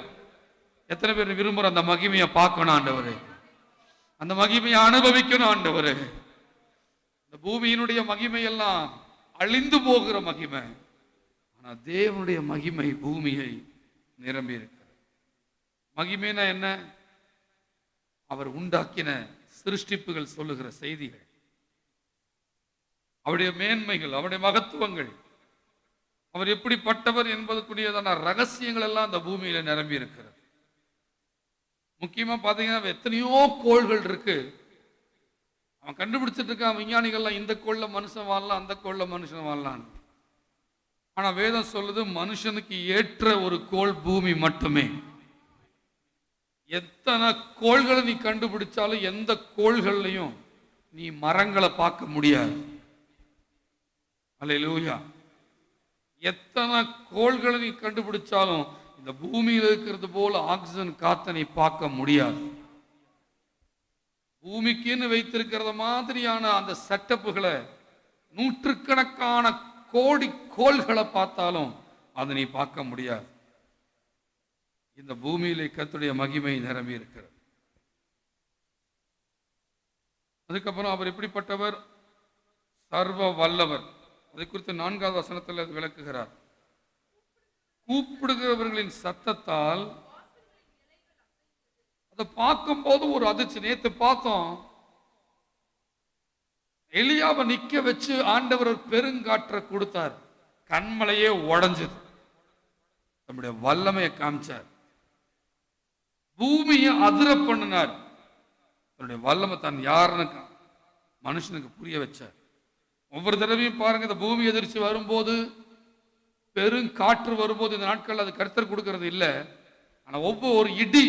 எத்தனை பேர் விரும்புற அந்த மகிமையை பார்க்கணும் ஆண்டவரே, அந்த மகிமையை அனுபவிக்கணும் ஆண்டவரே. இந்த பூமியினுடைய மகிமை எல்லாம் அழிந்து போகிற மகிமை, ஆனா தேவனுடைய மகிமை பூமியை நிரம்பி இருக்கிறது. மகிமைனா என்ன? அவர் உண்டாக்கின சிருஷ்டிப்புகள் சொல்லுகிற செய்திகள், அவருடைய மேன்மைகள், அவருடைய மகத்துவங்கள், அவர் எப்படிப்பட்டவர் என்பதற்குரியதான ரகசியங்கள் எல்லாம் அந்த பூமியில நிரம்பி இருக்கிறது. முக்கியமா பாத்தீங்கன்னா எத்தனையோ கோள்கள் இருக்கு. அவன் கண்டுபிடிச்சிட்டு இருக்கான் விஞ்ஞானிகள்லாம், இந்த கோள்ல மனுஷன் வாழலாம், அந்த கோள்ல மனுஷன் வாழலாம். ஆனா வேதம் சொல்லுது, மனுஷனுக்கு ஏற்ற ஒரு கோள் பூமி மட்டுமே. எத்தனை கோள்களை நீ கண்டுபிடிச்சாலும் எந்த கோள்கள்லையும் நீ மரங்களை பார்க்க முடியாது. அல்லேலூயா! எத்தனை கோள்களை நீ கண்டுபிடிச்சாலும் இந்த பூமியில் இருக்கிறது போல ஆக்சிஜன் காத்த நீ பார்க்க முடியாது. பூமிக்குன்னு வைத்திருக்கிறத மாதிரியான அந்த செட்டப்புகளை, நூற்றுக்கணக்கான கோடி கோள்களை பார்த்தாலும் அதை நீ பார்க்க முடியாது. இந்த பூமியிலே கர்த்தருடைய மகிமை நிரம்பி இருக்கிறது. அதுக்கப்புறம் அவர் எப்படிப்பட்டவர்? சர்வ வல்லவர். அதை குறித்து 4வது வசனத்தில் அது விளக்குகிறார். கூப்பிடுகிறவர்களின் சத்தத்தால், அதை பார்க்கும் போது ஒரு அதிர்ச்சி. நேத்து பார்த்தோம், எலியாவை நிக்க வச்சு ஆண்டவர் பெருங்காற்றை கொடுத்தார், கண்மலையே உடைஞ்சது. நம்முடைய வல்லமையை காமிச்சார், பூமியை அதிர பண்ணினார். தன்னுடைய வல்லமை தான் யாருன்னு மனுஷனுக்கு புரிய வச்சார். ஒவ்வொரு தடவையும் பாருங்க, இந்த பூமி எதிர்ச்சி வரும்போது, பெருங்காற்று வரும்போது, இந்த நாட்கள் அது கர்த்தர் கொடுக்கிறது இல்லை. ஆனா ஒவ்வொரு இடி,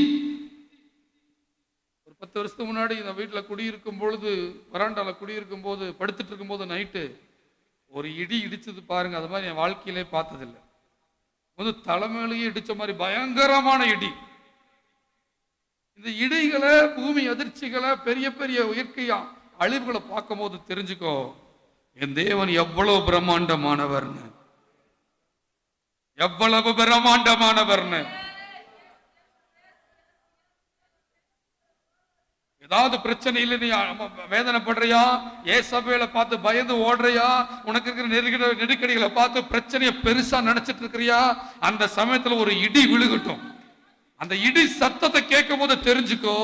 ஒரு 10 வருஷத்துக்கு முன்னாடி இந்த வீட்டில் குடியிருக்கும் பொழுது, வராண்டால குடியிருக்கும் போது, படுத்துட்டு இருக்கும் போது நைட்டு ஒரு இடி இடிச்சது பாருங்க. அது மாதிரி என் வாழ்க்கையிலே பார்த்ததில்லை. வந்து தலைமையிலேயே இடிச்ச மாதிரி பயங்கரமான இடி. இந்த இடிகளை, பூமி அதிர்ச்சிகளை, பெரிய பெரிய இயற்கை அழிவுகளை பார்க்கும் போது தெரிஞ்சுக்கோ, என் தேவன் எவ்வளவு பிரம்மாண்டமானவர்னு, எவ்வளவு பிரம்மாண்டமானவர்னு. ஏதாவது பிரச்சனை இல்லை, நீ வேதனைப்படுறியா, ஏசபேல பார்த்து பயந்து ஓடுறியா, உனக்கு இருக்கிற நெருக்கடிகளை பார்த்து பிரச்சனையை பெருசா நினைச்சிட்டு இருக்கிறியா, அந்த சமயத்துல ஒரு இடி விழுகட்டும். அந்த இடி சத்தத்தை கேட்கும் போது தெரிஞ்சுக்கோ,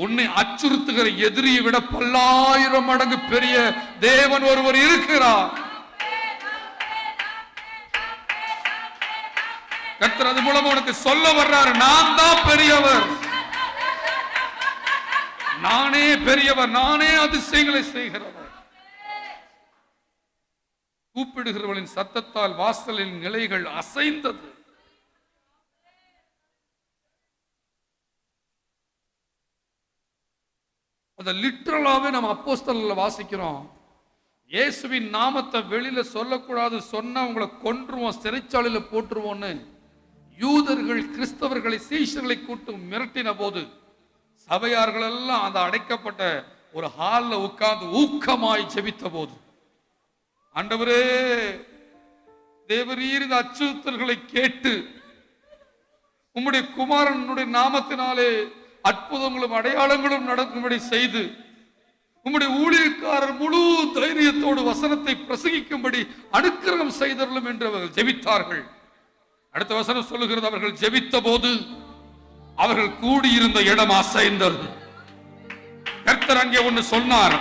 உன்னை அச்சுறுத்துகிற எதிரியை விட 1000 மடங்கு பெரிய தேவன் ஒருவர் இருக்கிறார். கர்த்தர் அது மூலமா உனக்கு சொல்ல வர்றாரு, நான் தான் பெரியவர், நானே பெரியவர், நானே அதிசயங்களை செய்கிறவர். கூப்பிடுகிறவர்களின் சத்தத்தால் வாசலின் நிலைகள் அசைந்தது. அதை லிட்டரலாவே நம்ம அப்போஸ்தலர்ல வாசிக்கிறோம். இயேசுவின் நாமத்தை வெளியில சொல்லக்கூடாது, சொன்னா உங்களை கொன்றுவோம், சிறைச்சாலையில போட்டுருவோம்னு யூதர்கள் கிறிஸ்தவர்களை, சீஷர்களை கூட்டு மிரட்டின போது, சபையார்கள் எல்லாம் அந்த அடைக்கப்பட்ட ஒரு ஹால்ல உட்கார்ந்து ஊக்கமாய் ஜெபித்த போது, ஆண்டவரே தேவரீர் இந்த அச்சுறுத்தல்களை கேட்டு உம்முடைய குமாரனுடைய நாமத்தினாலே அற்புதங்களும் அடையாளங்களும் நடக்கும்படி செய்து, உம்முடைய ஊழியக்காரர் முழு தைரியத்தோடு வசனத்தை பிரசங்கிக்கும்படி அனுக்கிரகம் செய்தருளும் என்று அவர்கள் ஜெபித்தார்கள். அடுத்த வசனம் சொல்லுகிறது, அவர்கள் ஜெபித்த போது அவர்கள் கூடியிருந்த இடம் அசைந்தது. கர்த்தர் அங்கே ஒன்று சொன்னார்,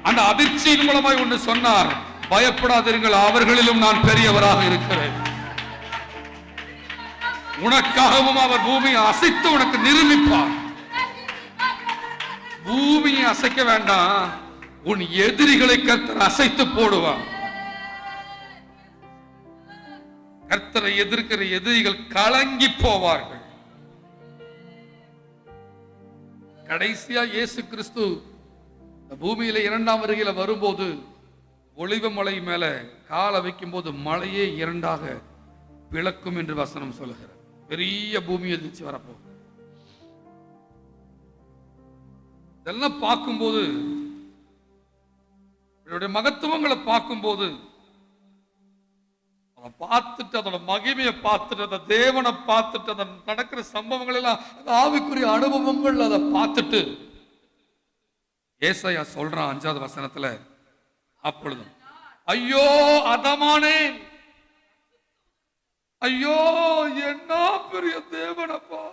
அந்த அதிர்ச்சியின் மூலமாய் ஒன்று சொன்னார், பயப்படாதீர்கள், அவர்களிலும் நான் பெரியவராக இருக்கிறேன். உனக்காகவும் அவர் பூமியை அசைத்து உனக்கு நிரூபிப்பார். பூமியை அசைக்க வேண்டாம், உன் எதிரிகளை கர்த்தர் அசைத்து போடுவார். கர்த்தரை எதிர்க்கிற எதிரிகள் கலங்கி போவார்கள். கடைசியா இயேசு கிறிஸ்து பூமியில இரண்டாம் வருகையில வரும்போது ஒலிவ மலை மேல காலை வைக்கும் போது மலையே இரண்டாக பிளக்கும் என்று வசனம் சொல்லுகிறார். பெரிய பூமி எதிர்த்து வரப்போ இதெல்லாம் பார்க்கும்போது, இதனுடைய மகத்துவங்களை பார்க்கும்போது, அதை பார்த்துட்டு அதோட மகிமையை பார்த்துட்டு அந்த தேவனை பார்த்துட்டு அந்த நடக்கிற சம்பவங்கள் எல்லாம் ஆவிக்குரிய அனுபவங்கள் அதை பார்த்துட்டு ஏசாயா சொல்றான் 5வது வசனத்துல, அப்பொழுதும் ஐயோ அதமானே, ஐயோ என்ன பெரிய தேவனப்பா,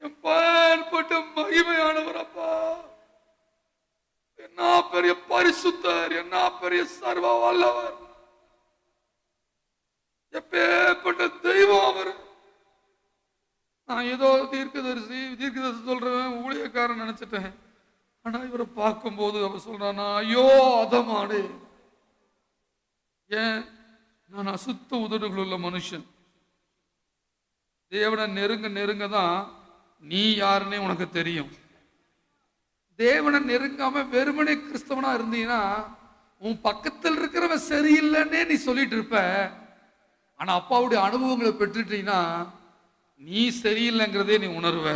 எப்பேற்பட்ட மகிமையானவரப்பா, என்ன பெரிய பரிசுத்தர், என்ன பெரிய சர்வ வல்லவர், எப்பேற்பட்ட தெய்வம் அவர். நான் ஏதோ தீர்க்கதரிசி சொல்றேன் ஊழியக்காரன் நினைச்சிட்டேன். ஆனா இவரை பார்க்கும்போது அவர் சொல்றான், ஐயோ அதமானே, ஏன் நான் அசுத்த உதடுகள் உள்ள மனுஷன். தேவனை நெருங்க நெருங்க தான் நீ யாருன்னே உனக்கு தெரியும். தேவனை நெருங்காம வெறுமனே கிறிஸ்தவனா இருந்தீங்கன்னா உன் பக்கத்தில் இருக்கிறவன் சரியில்லைன்னே நீ சொல்லிட்டு இருப்ப. ஆனா அப்பாவுடைய அனுபவங்களை பெற்றுட்டீங்கன்னா நீ சரியில்லைங்கிறதே நீ உணர்வ.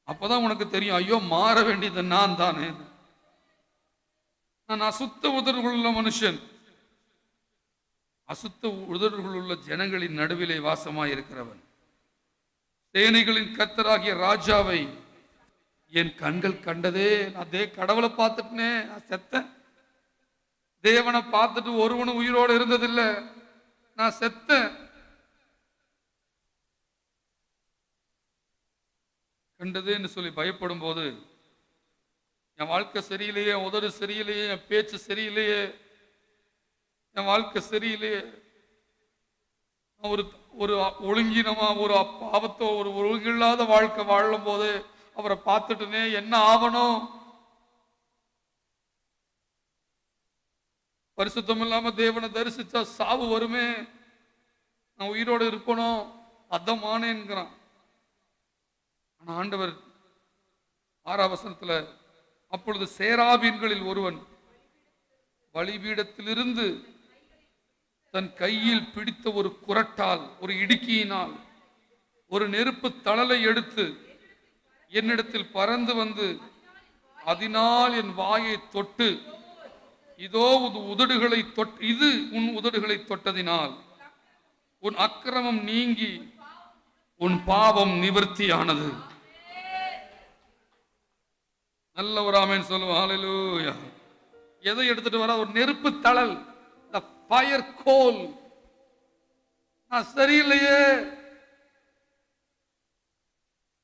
அப்பதான் உனக்கு தெரியும், ஐயோ மாற வேண்டியது நான் தானே, நான் அசுத்த உதடுகள் உள்ள மனுஷன். அசுத்த உதடுகள் உள்ள ஜனங்களின் நடுவிலே வாசமாய் இருக்கிறவன், சேனைகளின் கர்த்தராகிய ராஜாவை என் கண்கள் கண்டதே. நான் கடவுளை பார்த்துட்டேனே, நான் செத்தேன். தேவனை பார்த்துட்டு ஒருவனும் உயிரோடு இருந்ததில்லை, நான் செத்தேன். கண்டதேன்னு சொல்லி பயப்படும் போது, என் வாழ்க்கை சரியில்லையே, என் உதடு சரியில்லையே, என் பேச்சு சரியில்லையே, என் வாழ்க்கை சரியில்லையே, ஒரு ஒரு ஒழுங்கினமா ஒரு பாவத்தோ ஒரு ஒழுங்கில்லாத வாழ்க்கை வாழும் போது அவரை பார்த்துட்டுனே என்ன ஆகணும்? பரிசுத்தம் இல்லாம தேவனை தரிசிச்சா சாவு வருமே, நான் உயிரோடு இருக்கணும், அதமானேங்கிறான். ஆனா ஆண்டவர் 6ஆம் வசனத்துல, அப்பொழுது சேராபீன்களில் ஒருவன் பலிபீடத்திலிருந்து தன் கையில் பிடித்த ஒரு குரட்டால், ஒரு இடுக்கியினால் ஒரு நெருப்பு தழலை எடுத்து என்னிடத்தில் பறந்து வந்து அதனால் என் வாயை தொட்டு, இதோ உதடுகளை தொட்டு, இது உன் உதடுகளை தொட்டதினால் உன் அக்கிரமம் நீங்கி உன் பாவம் நிவர்த்தியானது. நல்ல ஒரு ஆமென் சொல்லுவோம். ஹல்லேலூயா. எதை எடுத்துட்டு வர? ஒரு நெருப்பு தழல், ஃபயர் கோல். நான் சரியில்லையே,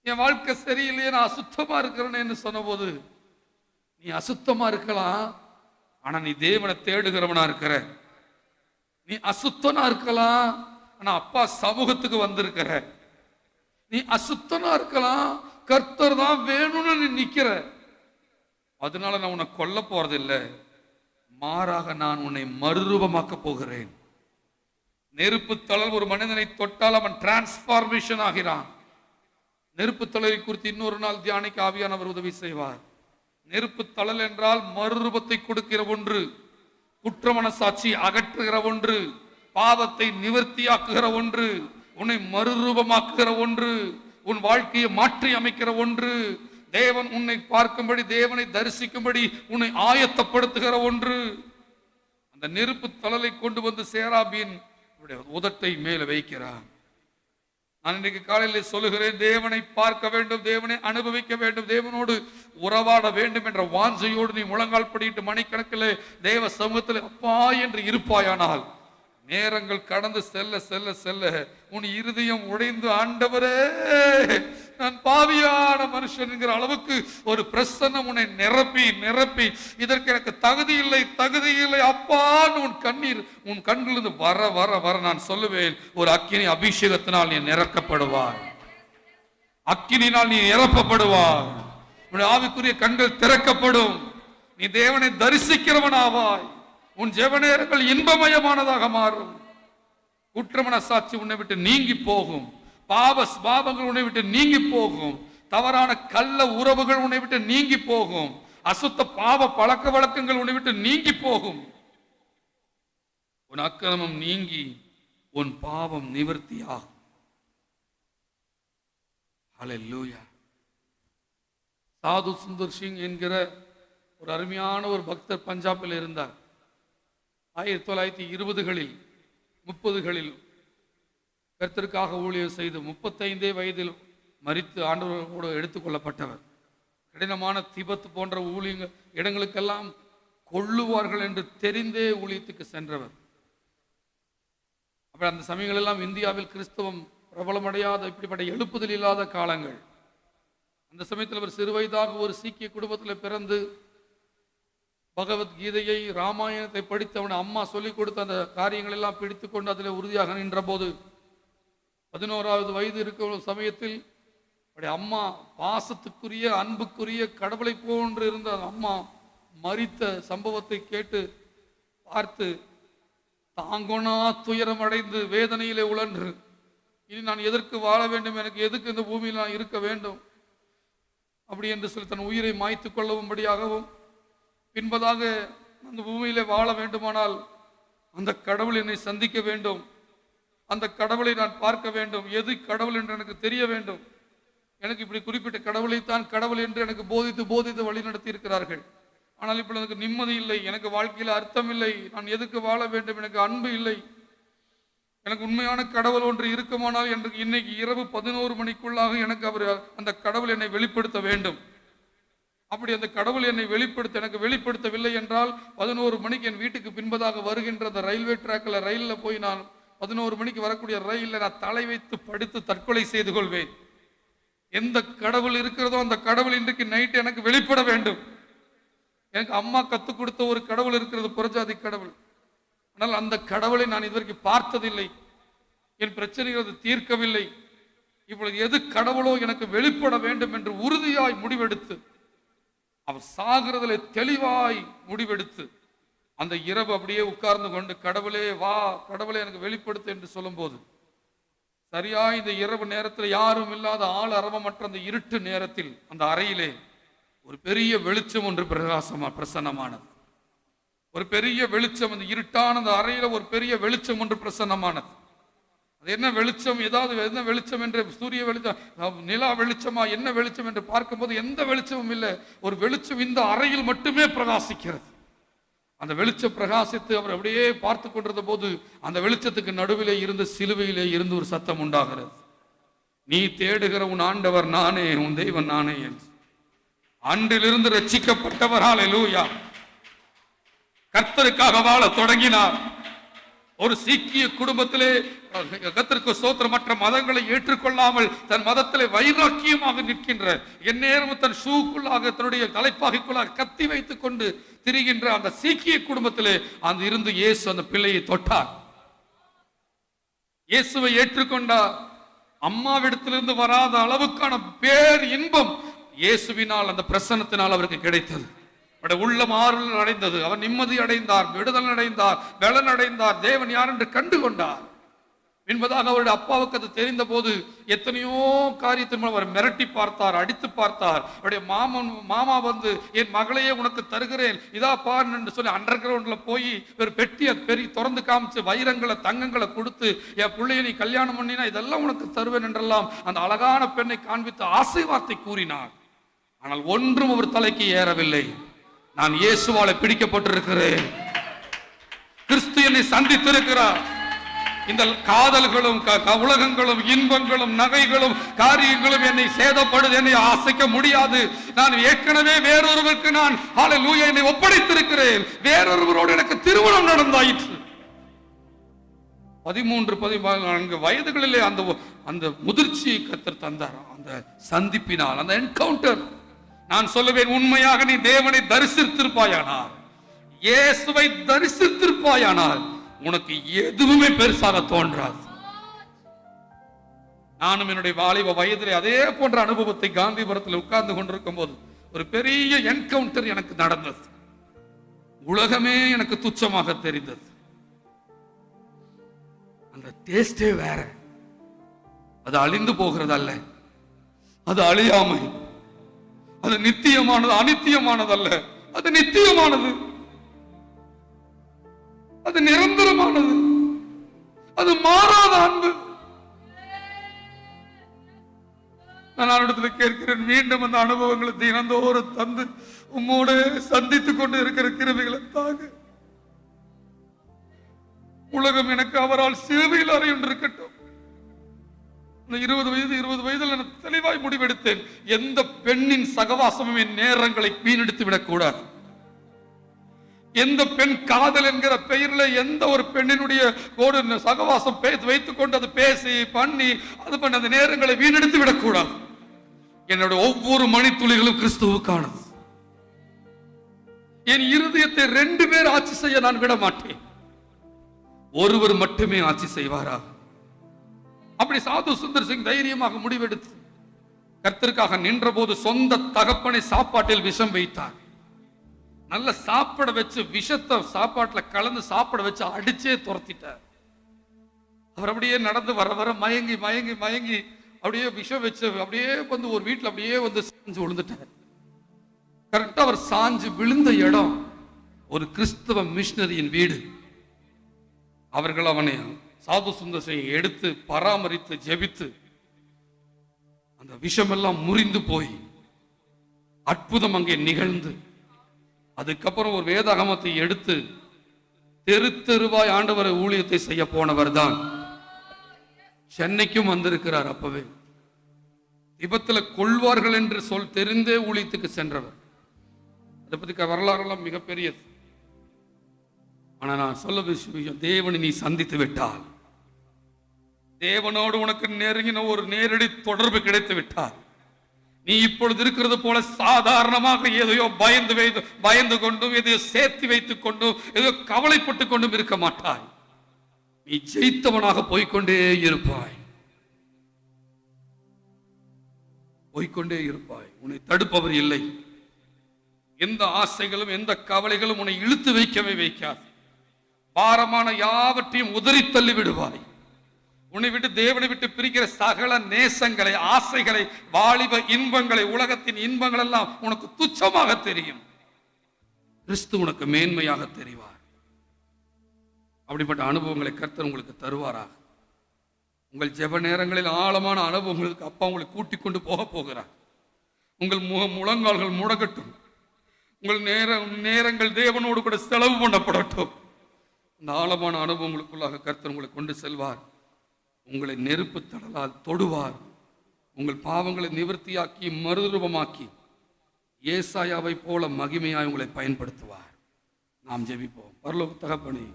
என் வாழ்க்கை சரியில்லையே, நான் அசுத்தமா இருக்கிறேன்னு சொன்ன போது, நீ அசுத்தமா இருக்கலாம், ஆனா நீ தேவனை தேடுகிறவனா இருக்கிற. நீ அசுத்தனா இருக்கலாம், ஆனா அப்பா சமூகத்துக்கு வந்திருக்கிற. நீ அசுத்தனா இருக்கலாம், கர்த்தர் தான் வேணும்னு நீ நிக்கிற. அதனால நான் உன்னை கொல்ல போறதில்லை, மாறாக நான் உன்னை மறுரூபமாக்க போகிறேன். நெருப்பு தழல் ஒரு மனிதனை தொட்டால் அவன் டிரான்ஸ்பார்மேஷன் ஆகிறான். நெருப்பு தழலை குறித்து இன்னொரு நாள் தியானிக்க ஆவியானவர் உதவி செய்வார். நெருப்பு தழல் என்றால் மறுரூபத்தை கொடுக்கிற ஒன்று, குற்றமனசாட்சி அகற்றுகிற ஒன்று, பாவத்தை நிவர்த்தியாக்குகிற ஒன்று, உன்னை மறுரூபமாக்குகிற ஒன்று, உன் வாழ்க்கையை மாற்றி அமைக்கிற ஒன்று, தேவன் உன்னை பார்க்கும்படி, தேவனை தரிசிக்கும்படி உன்னை ஆயத்தப்படுத்துகிற ஒன்று. அந்த நெருப்பு தழலை கொண்டு வந்து சேராபீன் உதட்டை மேல வைக்கிறான். நான் இன்றைக்கு காலையில் சொல்லுகிறேன், தேவனை பார்க்க வேண்டும், தேவனை அனுபவிக்க வேண்டும், தேவனோடு உறவாட வேண்டும் என்ற வாஞ்சையோடு நீ முழங்கால் படிட்டு மணிக்கணக்கில் தேவ சமூகத்தில் அப்பா என்று இருப்பாயானால், நேரங்கள் கடந்து செல்ல செல்ல செல்ல உன் இருதயம் உடைந்து, ஆண்டவரே நான் பாவியான மனுஷன் என்கிற அளவுக்கு ஒரு பிரசன்னம் உன்னை நிரப்பி நிரப்பி, இதற்கு எனக்கு தகுதி இல்லை தகுதி இல்லை அப்பான்னு உன் கண்ணீர் உன் கண்களிலிருந்து வர வர வர நான் சொல்லுவேன், ஒரு அக்கினி அபிஷேகத்தினால் நீ நிரப்பப்படுவாய், அக்கினினால் நீ நிரப்பப்படுவாய், உன்னுடைய ஆவிக்குரிய கண்கள் திறக்கப்படும், நீ தேவனை தரிசிக்கிறவனாவாய், உன் ஜெப நேரங்கள் இன்பமயமானதாக மாறும். குற்றமனசாட்சி உன்னை விட்டு நீங்கி போகும். பாவங்கள் உன்னை விட்டு நீங்கி போகும். தவறான கள்ள உறவுகள் உன்னை விட்டு நீங்கி போகும். அசுத்த பாவ பழக்க வழக்கங்கள் உன்னை விட்டு நீங்கி போகும். உன் அக்கிரமம் நீங்கி உன் பாவம் நிவர்த்தியாகும். ஹல்லேலூயா. சாது சுந்தர் சிங் என்கிற ஒரு அருமையான ஒரு பக்தர் பஞ்சாபில் இருந்தார். 1920களில் 30களில் கர்த்தருக்காக ஊழியம் செய்து 35 வயதில் மரித்து ஆண்டவரோடு எடுத்துக்கொள்ளப்பட்டவர். கடினமான திபெத் போன்ற ஊழிய இடங்களுக்கெல்லாம் கொள்ளுவார்கள் என்று தெரிந்தே ஊழியத்துக்கு சென்றவர். அப்ப அந்த சமயங்கள் எல்லாம் இந்தியாவில் கிறிஸ்தவம் பிரபலமடையாத, இப்படிப்பட்ட எழுப்புதல் இல்லாத காலங்கள். அந்த சமயத்தில் அவர் சிறுவயதாக ஒரு சீக்கிய குடும்பத்தில் பிறந்து பகவத்கீதையை, ராமாயணத்தை படித்து அவனை அம்மா சொல்லிக் கொடுத்த அந்த காரியங்கள் எல்லாம் பிடித்து கொண்டு அதில் உறுதியாக நின்ற போது 11வது வயது இருக்கிற சமயத்தில் அம்மா பாசத்துக்குரிய, அன்புக்குரிய, கடவுளை போன்று இருந்த அம்மா மரித்த சம்பவத்தை கேட்டு பார்த்து தாங்கோனா துயரம் அடைந்து வேதனையிலே உழன்று, இனி நான் எதற்கு வாழ வேண்டும், எனக்கு எதுக்கு இந்த பூமியில் நான் இருக்க வேண்டும் அப்படி என்று சொல்லி தன் உயிரை மாய்த்து கொள்ளவும்படியாகவும், பின்பதாக அந்த பூமியிலே வாழ வேண்டுமானால் அந்த கடவுள் என்னை சந்திக்க வேண்டும், அந்த கடவுளை நான் பார்க்க வேண்டும், எது கடவுள் என்று எனக்கு தெரிய வேண்டும், எனக்கு இப்படி குறிப்பிட்ட கடவுளைத்தான் கடவுள் என்று எனக்கு போதித்து வழி நடத்தி இருக்கிறார்கள். ஆனால் இப்ப எனக்கு நிம்மதி இல்லை, எனக்கு வாழ்க்கையில் அர்த்தம் இல்லை, நான் எதுக்கு வாழ வேண்டும், எனக்கு அன்பு இல்லை, எனக்கு உண்மையான கடவுள் ஒன்று இருக்குமானால் என்று இன்னைக்கு இரவு 11 மணிக்குள்ளாக எனக்கு அவர் அந்த கடவுள் என்னை வெளிப்படுத்த வேண்டும். அப்படி அந்த கடவுள் என்னை எனக்கு வெளிப்படுத்தவில்லை என்றால் 11 மணிக்கு என் வீட்டுக்கு பின்பதாக வருகின்ற அந்த ரயில்வே ட்ராக்கில் ரயிலில் போய் நான் 11 மணிக்கு வரக்கூடிய ரயிலில் நான் தலை வைத்து படுத்து தற்கொலை செய்து கொள்வேன். எந்த கடவுள் இருக்கிறதோ அந்த கடவுள் இன்றைக்கு நைட் எனக்கு வெளிப்பட வேண்டும். எனக்கு அம்மா கத்துக் கொடுத்த ஒரு கடவுள் இருக்கிறது, புறஜாதி கடவுள். ஆனால் அந்த கடவுளை நான் இதுவரைக்கும் பார்த்ததில்லை, என் பிரச்சனைகளை தீர்க்கவில்லை. இப்பொழுது எது கடவுளோ எனக்கு வெளிப்பட வேண்டும் என்று உறுதியாய் முடிவெடுத்து, அவர் சாகிறதில் தெளிவாய் முடிவெடுத்து அந்த இரவு அப்படியே உட்கார்ந்து கொண்டு, கடவுளே வா, கடவுளே எனக்கு வெளிப்படுத்து என்று சொல்லும் போது, சரியா இந்த இரவு நேரத்தில் யாரும் இல்லாத ஆள் அரவமற்ற அந்த இருட்டு நேரத்தில் அந்த அறையிலே ஒரு பெரிய வெளிச்சம் ஒன்று பிரசன்னமானது. ஒரு பெரிய வெளிச்சம், அந்த இருட்டான அந்த அறையில ஒரு பெரிய வெளிச்சம் ஒன்று பிரசன்னமானது. அது என்ன வெளிச்சம், என்ன வெளிச்சம் என்று, சூரிய வெளிச்சம், நிலா வெளிச்சமா, என்ன வெளிச்சம் என்று பார்க்கும்போது எந்த வெளிச்சமும் இல்லை. ஒரு வெளிச்சம் இந்த அறையில் மட்டுமே பிரகாசிக்கிறது. அந்த வெளிச்சம் பிரகாசித்து அவர் அப்படியே பார்த்து கொண்டிருந்த போது அந்த வெளிச்சத்துக்கு நடுவிலே இருந்து சிலுவையிலே இருந்து ஒரு சத்தம் உண்டாகிறது. நீ தேடுகிற உன் ஆண்டவர் நானே, உன் தெய்வன் நானே என்று. அன்றிலிருந்து ரட்சிக்கப்பட்டவர் ஹல்லேலூயா கர்த்தருக்காக வாழ தொடங்கினார். ஒரு சீக்கிய குடும்பத்திலே கர்த்தருக்கு ஸ்தோத்திரம், மற்ற மதங்களை ஏற்றுக்கொள்ளாமல் தன் மதத்திலே வைராக்கியமாக நிற்கின்ற, எந்நேரமும் தன் ஷூக்குள்ளாக தன்னுடைய தலைப்பாகைக்குள்ளாக கத்தி வைத்துக் கொண்டு திரிகின்ற அந்த சீக்கிய குடும்பத்திலே அந்த இருந்து இயேசு அந்த பிள்ளையை தொட்டார். இயேசுவை ஏற்றுக்கொண்டார். அம்மாவிடத்திலிருந்து வராத அளவுக்கான பேர் இன்பம் இயேசுவினால், அந்த பிரசன்னத்தினால் அவருக்கு கிடைத்தது. உள்ளம் ஆறுதல் அடைந்தது. அவர் நிம்மதி அடைந்தார், விடுதல் அடைந்தார், பலன் அடைந்தார். தேவன் யார் என்று கண்டு கொண்டார். என்பதாக அவருடைய அப்பாவுக்கு அது தெரிந்த போது எத்தனையோ காரியத்தின் மூலம் அவர் மிரட்டி பார்த்தார், அடித்து பார்த்தார். அவருடைய மாமா வந்து என் மகளையே உனக்கு தருகிறேன், இதா பார் என்று சொல்லி அண்டர் கிரவுண்ட்ல போய் ஒரு பெட்டியை பெரிய திறந்து காமிச்சு வைரங்களை தங்கங்களை கொடுத்து, என் பிள்ளையை நீ கல்யாணம் பண்ணினா இதெல்லாம் உனக்கு தருவேன் என்றெல்லாம் அந்த அழகான பெண்ணை காண்பித்து ஆசை வார்த்தை கூறினார். ஆனால் ஒன்றும் அவர் தலைக்கு ஏறவில்லை. நான் இயேசுவால பிடிக்கப்பட்டிருக்கிறேன், கிறிஸ்து என்னை சந்தித்திருக்கிறார். இந்த காதல்களும் உலகங்களும் இன்பங்களும் நகைகளும் காரியங்களும் என்னை சேதப்படுது, என்னை ஆசைக்க முடியாது. நான் ஏற்கனவே வேறொருவருக்கு நான் ஹல்லேலூயா என்னை ஒப்படைத்திருக்கிறேன். வேறொருவரோடு எனக்கு திருமணம் நடந்தாயிற்று. 13-14 வயதுகளிலே அந்த முதிர்ச்சியை கர்த்தர் தந்தார். அந்த சந்திப்பினால், அந்த என்கவுண்டர். நான் சொல்லுவேன், உண்மையாக நீ தேவனை தரிசித்திருப்பாயானால், இயேசுவை தரிசித்திருப்பாயானால் உனக்கு எதுவுமே பெருசாக தோன்றாது. நானும் என்னுடைய வாலிப வயதிலே அதே போன்ற அனுபவத்தை காந்திபுரத்தில் உட்கார்ந்து கொண்டிருக்கும் போது ஒரு பெரிய என்கவுண்டர் எனக்கு நடந்தது. உலகமே எனக்கு துச்சமாக தெரிந்தது. அந்த டேஸ்டே வேற. அது அழிந்து போகிறது அல்ல, அது அழியாமை, அது நித்தியமானது, அநித்தியமானது அல்ல, அது நித்தியமானது, அது நிரந்தரமானது, அது மாறாத அன்பு. நான் அவரிடத்தில் கேட்கிறேன், மீண்டும் அந்த அனுபவங்களை தினந்தோறும் தந்து உம்மோட சந்தித்துக் கொண்டு இருக்கிற கிருபைகளை தாங்க. உலகம் எனக்கு அவரால் சிலுவையில் அறையுண்டிருக்கட்டும். 20 வயதில் நான் தெளிவாய் முடிவெடுத்தேன், எந்த பெண்ணின் சகவாசமும் என் நேரங்களை வீணெடுத்து விடக்கூடாது. எந்த பெண் காதல் என்கிற பெயரில் எந்த ஒரு பெண்ணினுடைய சகவாசம் வைத்துக் கொண்டு அதை பேசி பண்ணி அது பண்ண அந்த நேரங்களை வீணெடுத்து விடக்கூடாது. என்னுடைய ஒவ்வொரு மணித்துளிகளும் கிறிஸ்துவுக்கானது. என் இருதயத்தை 2 பேர் ஆட்சி செய்ய நான் விட மாட்டேன். ஒருவர் மட்டுமே ஆட்சி செய்வாரா? அப்படி சாது சுந்தர் சிங் தைரியமாக முடிவெடுத்து கர்த்தருக்காக நின்ற போது சொந்த தகப்பனை சாப்பாட்டில் விஷம் வைத்தார். நல்ல சாப்பிட வச்சு விஷத்தை சாப்பாட்டுல கலந்து சாப்பிட வச்சு அடிச்சே துரத்திட்டார். அவர் அப்படியே நடந்து வர வர மயங்கி மயங்கி மயங்கி அப்படியே விஷம் வச்சு அப்படியே வந்து ஒரு வீட்டுல அப்படியே வந்து சாஞ்சு விழுந்துட்டார். கரெக்டா அவர் சாஞ்சு விழுந்த இடம் ஒரு கிறிஸ்தவ மிஷனரியின் வீடு. அவர்கள் அவனை சாது சுந்தர் சிங் எடுத்து பராமரித்து ஜெபித்து அந்த விஷமெல்லாம் முறிந்து போய் அற்புதம் அங்கே நிகழ்ந்து, அதுக்கப்புறம் ஒரு வேதாகமத்தை எடுத்து தெரு தெருவாய் ஆண்டவரை ஊழியத்தை செய்ய போனவர் தான் சென்னைக்கும் வந்திருக்கிறார். அப்பவே விபத்துல கொள்வார்கள் என்று சொல் தெரிந்தே ஊழியத்துக்கு சென்றவர். அதை பத்தி வரலாறுலாம் மிகப்பெரியது. ஆனா நான் சொல்ல விஷயம், தேவனை நீ சந்தித்து விட்டால், தேவனோடு உனக்கு நெருங்கின ஒரு நேரடி தொடர்பு கிடைத்து விட்டால், நீ இப்பொழுது இருக்கிறது போல சாதாரணமாக ஏதையோ பயந்து கொண்டும் எதையோ சேர்த்து வைத்துக் கொண்டும் ஏதோ கவலைப்பட்டு கொண்டும் இருக்க மாட்டாய். நீ ஜெயித்தவனாக போய்கொண்டே இருப்பாய், போய்கொண்டே இருப்பாய். உன்னை தடுப்பவர் இல்லை. எந்த ஆசைகளும் எந்த கவலைகளும் உன்னை இழுத்து வைக்கவே வைக்காது. பாரமான யாவற்றையும் உதறி தள்ளி விடுவாய். உன்னை விட்டு தேவனை விட்டு பிரிக்கிற சகல நேசங்களை, ஆசைகளை, வாலிப இன்பங்களை, உலகத்தின் இன்பங்கள் எல்லாம் உனக்கு துச்சமாக தெரியும். கிறிஸ்து உனக்கு மேன்மையாக தெரிவார். அப்படிப்பட்ட அனுபவங்களை கர்த்தர் உங்களுக்கு தருவாராக. உங்கள் ஜெப நேரங்களில் ஆழமான அனுபவங்களுக்கு அப்பா உங்களை கூட்டிக் கொண்டு போக போகிறார். உங்கள் முழங்கால்கள் முடங்கட்டும். உங்கள் நேரங்கள் தேவனோடு கூட செலவு பண்ணப்படட்டும். இந்த ஆழமான அனுபவங்களுக்குள்ளாக கர்த்தர் உங்களை கொண்டு செல்வார். உங்களை நெருப்பு தடலால் தொடுவார். உங்கள் பாவங்களை நிவர்த்தியாக்கி மறுரூபமாக்கி ஏசாயாவை போல மகிமையாய் உங்களை பயன்படுத்துவார். நாம் ஜெபிப்போம். பரலோக தகப்பனே,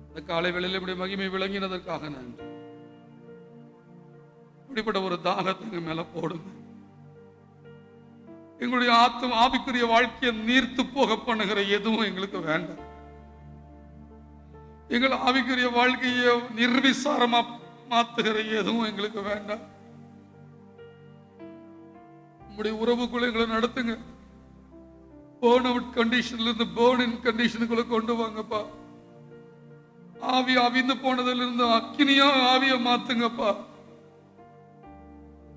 இந்த காலை வேளையில் இப்படி மகிமை விளங்கினதற்காக நன்றி. இப்படிப்பட்ட ஒரு தாகத்துக்கு மேல போடுங்க. எங்களுடைய ஆவிக்குரிய வாழ்க்கையை நீர்த்து போக பண்ணுகிற எதுவும் எங்களுக்கு வேண்டாம். எங்கள் ஆவிக்குரிய வாழ்க்கையை நிர்விசாரமா மாத்துகிற எதுவும் எங்களுக்கு வேண்டாம். உங்களுடைய உறவுக்குள்ள எங்களை நடத்துங்க. போர்ன் அவுட் கண்டிஷன்ல இருந்து போர்ன் இன் கண்டிஷனுக்குள்ள கொண்டு வாங்கப்பா. ஆவி அவிந்து போனதுல இருந்து அக்கினியா ஆவிய மாத்துங்கப்பா.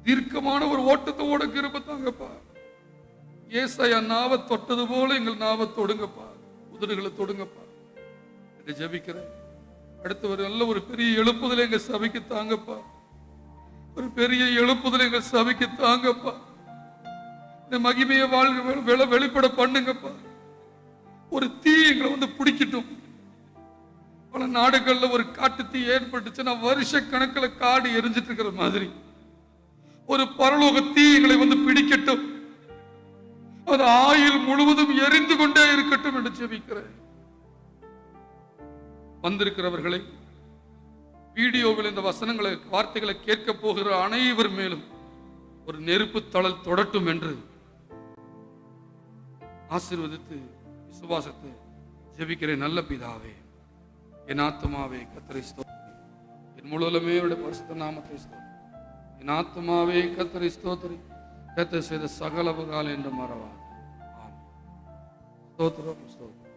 தீர்க்கமான ஒரு ஓட்டத்தை ஓட கிருபை தாங்கப்பா. ஏசாயா நாவை தொட்டது போல எங்கள் நாவை தொடுங்கப்பா, உதடுகளை தொடுங்கப்பா என்று ஜெபிக்கிறேன். அடுத்து ஒரு நல்ல ஒரு பெரிய எழுப்புதல் எங்க சபைக்கு தாங்கப்பா. ஒரு பெரிய எழுப்புதல் எங்க சபைக்கு தாங்கப்பா. இந்த மகிமையை வெளிப்பட பண்ணுங்கப்பா. ஒரு தீ எங்களை வந்து பிடிக்கட்டும். பல நாடுகள்ல ஒரு காட்டு தீ ஏற்பட்டுச்சுன்னா வருஷ கணக்கில் காடு எரிஞ்சிட்டு இருக்கிற மாதிரி ஒரு பரலோக தீ எங்களை வந்து பிடிக்கட்டும். அது ஆயுள் முழுவதும் எரிந்து கொண்டே இருக்கட்டும் என்று ஜெபிக்கிறேன். வந்திருக்கிறவர்களை, வீடியோவில் இந்த வசனங்களை வார்த்தைகளை கேட்க போகிற அனைவர் மேலும் ஒரு நெருப்பு தழல் தொடட்டும் என்று ஆசீர்வதித்து விசுவாசத்தை ஜெபிக்கிறேன். நல்ல பிதாவே, என் ஆத்துமாவே கர்த்தரை ஸ்தோத்திரி, என் முழுவதுமே பரிசுத்த நாமத்தை ஸ்தோத்திரி. என் ஆத்துமாவே கர்த்தரை ஸ்தோத்திரி, கர்த்தர் செய்த சகல உபகாரம் என்று மறவாது. ஆமென். ஸ்தோத்திரம் ஸ்தோத்திரம்.